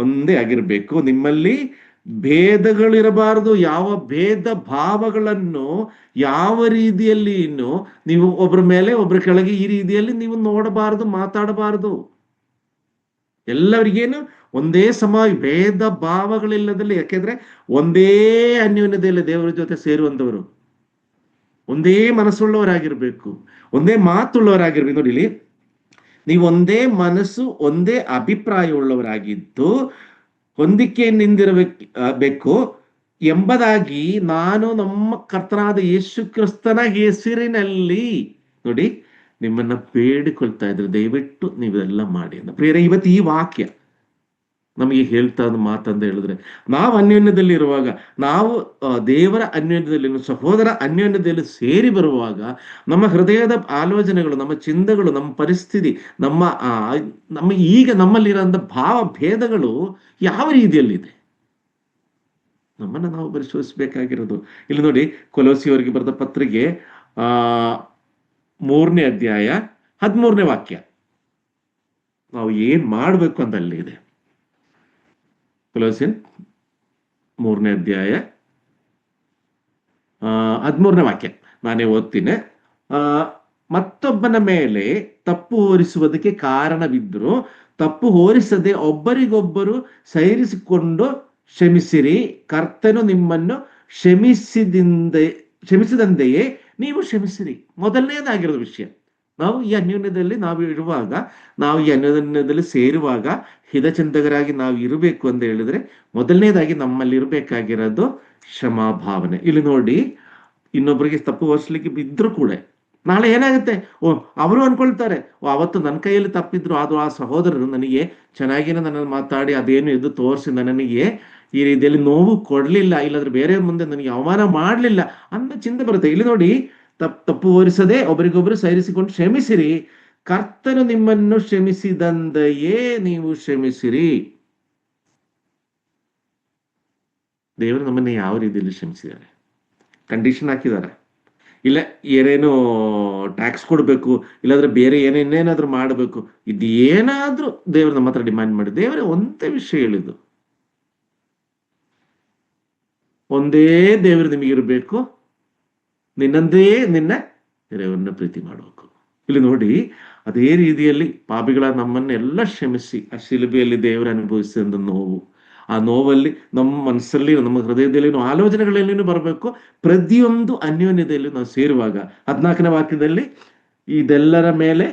ಒಂದೇ ಆಗಿರ್ಬೇಕು. ನಿಮ್ಮಲ್ಲಿ ಭೇದಗಳಿರಬಾರದು. ಯಾವ ಭೇದ ಭಾವಗಳನ್ನು ಯಾವ ರೀತಿಯಲ್ಲಿ ನೀವು ಒಬ್ಬರ ಮೇಲೆ ಒಬ್ಬರ ಕೆಳಗೆ ಈ ರೀತಿಯಲ್ಲಿ ನೀವು ನೋಡಬಾರದು, ಮಾತಾಡಬಾರದು. ಎಲ್ಲರಿಗೇನು ಒಂದೇ ಸಮ ಭೇದ ಭಾವಗಳಿಲ್ಲದಲ್ಲಿ, ಯಾಕೆಂದ್ರೆ ಒಂದೇ ಅನ್ಯೋನ್ಯತೆಯಲ್ಲಿ ದೇವರ ಜೊತೆ ಸೇರುವಂತವರು, ಒಂದೇ ಮನಸ್ಸುಳ್ಳವರಾಗಿರ್ಬೇಕು, ಒಂದೇ ಮಾತುಳ್ಳವರಾಗಿರ್ಬೇಕು. ನೋಡಿ ಇಲ್ಲಿ, ನೀವು ಒಂದೇ ಮನಸ್ಸು ಒಂದೇ ಅಭಿಪ್ರಾಯ ಉಳ್ಳವರಾಗಿದ್ದು ಹೊಂದಿಕೆಯಿಂದಿರಬೇಕು ಎಂಬುದಾಗಿ ನಾನು ನಮ್ಮ ಕರ್ತನಾದ ಯೇಸು ಕ್ರಿಸ್ತನ ಹೆಸರಿನಲ್ಲಿ, ನೋಡಿ, ನಿಮ್ಮನ್ನ ಬೇಡಿಕೊಳ್ತಾ ಇದ್ರೆ ದಯವಿಟ್ಟು ನೀವೆಲ್ಲ ಮಾಡಿ ಅಂತ. ಪ್ರಿಯರೇ, ಇವತ್ತು ಈ ವಾಕ್ಯ ನಮಗೆ ಹೇಳ್ತಾ ಮಾತಂತ ಹೇಳಿದ್ರೆ, ನಾವು ಅನ್ಯೋನ್ಯದಲ್ಲಿ ಇರುವಾಗ, ನಾವು ದೇವರ ಅನ್ಯೋನ್ಯದಲ್ಲಿ, ಸಹೋದರ ಅನ್ಯೋನ್ಯದಲ್ಲಿ ಸೇರಿ ಬರುವಾಗ, ನಮ್ಮ ಹೃದಯದ ಆಲೋಚನೆಗಳು, ನಮ್ಮ ಚಿಂತೆಗಳು, ನಮ್ಮ ಪರಿಸ್ಥಿತಿ, ನಮ್ಮ ಈಗ ನಮ್ಮಲ್ಲಿರೋಂಥ ಭಾವ ಭೇದಗಳು ಯಾವ ರೀತಿಯಲ್ಲಿದೆ, ನಮ್ಮನ್ನು ನಾವು ಪರಿಶೋಧಿಸಬೇಕಾಗಿರೋದು. ಇಲ್ಲಿ ನೋಡಿ, ಕೊಲೋಸಿಯವರಿಗೆ ಬರೆದ ಪತ್ರಿಕೆ 3ನೇ ಅಧ್ಯಾಯ 13ನೇ ವಾಕ್ಯ, ನಾವು ಏನ್ ಮಾಡ್ಬೇಕು ಅಂತ ಅಲ್ಲಿ ಇದೆ. ಕೊಲೋಸಿಯನ್ 3ನೇ ಅಧ್ಯಾಯ 13ನೇ ವಾಕ್ಯ ನಾನೇ ಓದ್ತೀನಿ. ಮತ್ತೊಬ್ಬನ ಮೇಲೆ ತಪ್ಪು ಹೊರಿಸುವುದಕ್ಕೆ ಕಾರಣವಿದ್ದರೂ ತಪ್ಪು ಹೋರಿಸದೆ ಒಬ್ಬರಿಗೊಬ್ಬರು ಸೈರಿಸಿಕೊಂಡು ಕ್ಷಮಿಸಿರಿ, ಕರ್ತನು ನಿಮ್ಮನ್ನು ಕ್ಷಮಿಸಿದಂತೆಯೇ ನೀವು ಕ್ಷಮಿಸಿರಿ. ಮೊದಲನೇದಾಗಿರೋದು ವಿಷಯ, ನಾವು ಈ ಅನ್ಯೋನ್ಯದಲ್ಲಿ ನಾವು ಇರುವಾಗ, ನಾವು ಈ ಅನ್ಯೋನ್ಯದಲ್ಲಿ ಸೇರುವಾಗ ಹಿತಚಿಂತಕರಾಗಿ ನಾವು ಇರಬೇಕು ಅಂತ ಹೇಳಿದ್ರೆ, ಮೊದಲನೇದಾಗಿ ನಮ್ಮಲ್ಲಿ ಇರಬೇಕಾಗಿರೋದು ಕ್ಷಮಾಭಾವನೆ. ಇಲ್ಲಿ ನೋಡಿ, ಇನ್ನೊಬ್ಬರಿಗೆ ತಪ್ಪು ಹೊರಿಸ್ಲಿಕ್ಕೆ ಬಿದ್ದರೂ ಕೂಡ ನಾಳೆ ಏನಾಗುತ್ತೆ, ಅವರು ಅನ್ಕೊಳ್ತಾರೆ, ಅವತ್ತು ನನ್ನ ಕೈಯಲ್ಲಿ ತಪ್ಪಿದ್ರು, ಆದ್ರೂ ಆ ಸಹೋದರರು ನನಗೆ ಚೆನ್ನಾಗಿನ ನನ್ನನ್ನು ಮಾತಾಡಿ ಅದೇನು ಇದು ತೋರಿಸಿ ನನಗೆ ಈ ರೀತಿಯಲ್ಲಿ ನೋವು ಕೊಡ್ಲಿಲ್ಲ, ಇಲ್ಲಾಂದ್ರೆ ಬೇರೆ ಮುಂದೆ ನನಗೆ ಅವಮಾನ ಮಾಡ್ಲಿಲ್ಲ ಅಂತ ಚಿಂತೆ ಬರುತ್ತೆ. ಇಲ್ಲಿ ನೋಡಿ, ತಪ್ಪು ಹೊರಿಸದೆ ಒಬ್ಬರಿಗೊಬ್ಬರು ಸೈರಿಸಿಕೊಂಡು ಕ್ಷಮಿಸಿರಿ, ಕರ್ತನು ನಿಮ್ಮನ್ನು ಕ್ಷಮಿಸಿದಂತೆಯೇ ನೀವು ಕ್ಷಮಿಸಿರಿ. ದೇವರು ನಮ್ಮನ್ನ ಯಾವ ರೀತಿಯಲ್ಲಿ ಕ್ಷಮಿಸಿದ್ದಾರೆ? ಕಂಡೀಷನ್ ಹಾಕಿದ್ದಾರೆ, ಇಲ್ಲ ಏನೇನು ಟ್ಯಾಕ್ಸ್ ಕೊಡ್ಬೇಕು, ಇಲ್ಲಾಂದ್ರೆ ಬೇರೆ ಏನೇನಾದ್ರೂ ಮಾಡಬೇಕು, ಇದೇನಾದ್ರೂ ದೇವರು ನಮ್ಮ ಹತ್ರ ಡಿಮ್ಯಾಂಡ್ ಮಾಡಿ, ದೇವರೇ ಒಂದೇ ವಿಷಯ ಹೇಳಿದ್ದು, ಒಂದೇ ದೇವರು ನಿಮಗಿರ್ಬೇಕು, ನಿನ್ನಂದೇ ನಿನ್ನ ದೇವರನ್ನ ಪ್ರೀತಿ ಮಾಡಬೇಕು. ಇಲ್ಲಿ ನೋಡಿ, ಅದೇ ರೀತಿಯಲ್ಲಿ ಪಾಪಿಗಳ ನಮ್ಮನ್ನೆಲ್ಲ ಕ್ಷಮಿಸಿ ಆ ಶಿಲುಬೆಯಲ್ಲಿ ದೇವರು ಅನುಭವಿಸಿದ ನೋವು, ಆ ನೋವಲ್ಲಿ ನಮ್ಮ ಮನಸ್ಸಲ್ಲಿ, ನಮ್ಮ ಹೃದಯದಲ್ಲಿ ಆಲೋಚನೆಗಳಲ್ಲಿ ಬರಬೇಕು. ಪ್ರತಿಯೊಂದು ಅನ್ಯೋನ್ಯತೆಯಲ್ಲಿ ನಾವು ಸೇರುವಾಗ 14ನೇ ವಾಕ್ಯದಲ್ಲಿ, ಇದೆಲ್ಲರ ಮೇಲೆ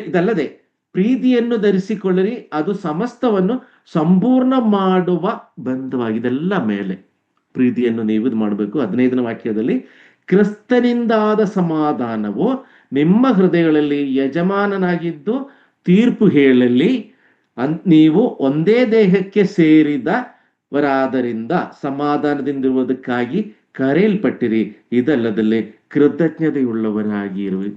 ಇದಲ್ಲದೆ ಪ್ರೀತಿಯನ್ನು ಧರಿಸಿಕೊಳ್ಳಿರಿ, ಅದು ಸಮಸ್ತವನ್ನು ಸಂಪೂರ್ಣ ಮಾಡುವ ಬಂಧವಾಗಿ. ಇದೆಲ್ಲ ಮೇಲೆ ಪ್ರೀತಿಯನ್ನು ನೀವು ಇದು ಮಾಡಬೇಕು. 15ನೇ ವಾಕ್ಯದಲ್ಲಿ, ಕ್ರಿಸ್ತನಿಂದಾದ ಸಮಾಧಾನವು ನಿಮ್ಮ ಹೃದಯಗಳಲ್ಲಿ ಯಜಮಾನನಾಗಿದ್ದು ತೀರ್ಪು ಹೇಳಲಿ, ನೀವು ಒಂದೇ ದೇಹಕ್ಕೆ ಸೇರಿದವರಾದ್ದರಿಂದ ಸಮಾಧಾನದಿಂದಿರುವುದಕ್ಕಾಗಿ ಕರೆಯಲ್ಪಟ್ಟಿರಿ, ಇದಲ್ಲದಲ್ಲಿ ಕೃತಜ್ಞತೆಯುಳ್ಳವರಾಗಿರುವಿ.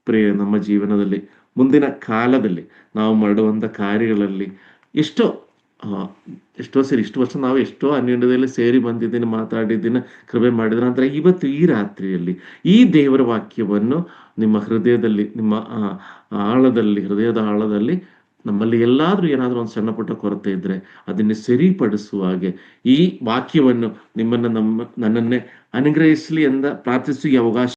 ಪ್ರಿಯ, ನಮ್ಮ ಜೀವನದಲ್ಲಿ ಮುಂದಿನ ಕಾಲದಲ್ಲಿ ನಾವು ಮಾಡುವಂಥ ಕಾರ್ಯಗಳಲ್ಲಿ ಎಷ್ಟೋ ಸರಿ, ಇಷ್ಟು ವರ್ಷ ನಾವು ಎಷ್ಟೋ ಅನ್ಯೋನ್ಯದಲ್ಲಿ ಸೇರಿ ಬಂದಿದ್ದೀನಿ, ಮಾತಾಡಿದ್ದೀನಿ, ಕೃಪೆ ಮಾಡಿದ ನಂತರ ಇವತ್ತು ಈ ರಾತ್ರಿಯಲ್ಲಿ ಈ ದೇವರ ವಾಕ್ಯವನ್ನು ನಿಮ್ಮ ಹೃದಯದಲ್ಲಿ, ನಿಮ್ಮ ಹೃದಯದ ಆಳದಲ್ಲಿ ನಮ್ಮಲ್ಲಿ ಎಲ್ಲಾದ್ರೂ ಏನಾದ್ರೂ ಒಂದು ಸಣ್ಣ ಪುಟ್ಟ ಕೊರತೆ ಇದ್ರೆ ಅದನ್ನೇ ಸರಿಪಡಿಸುವ ಹಾಗೆ ಈ ವಾಕ್ಯವನ್ನು ನನ್ನನ್ನೇ ಅನುಗ್ರಹಿಸಲಿ ಎಂದ ಪ್ರಾರ್ಥಿಸಿ ಅವಕಾಶ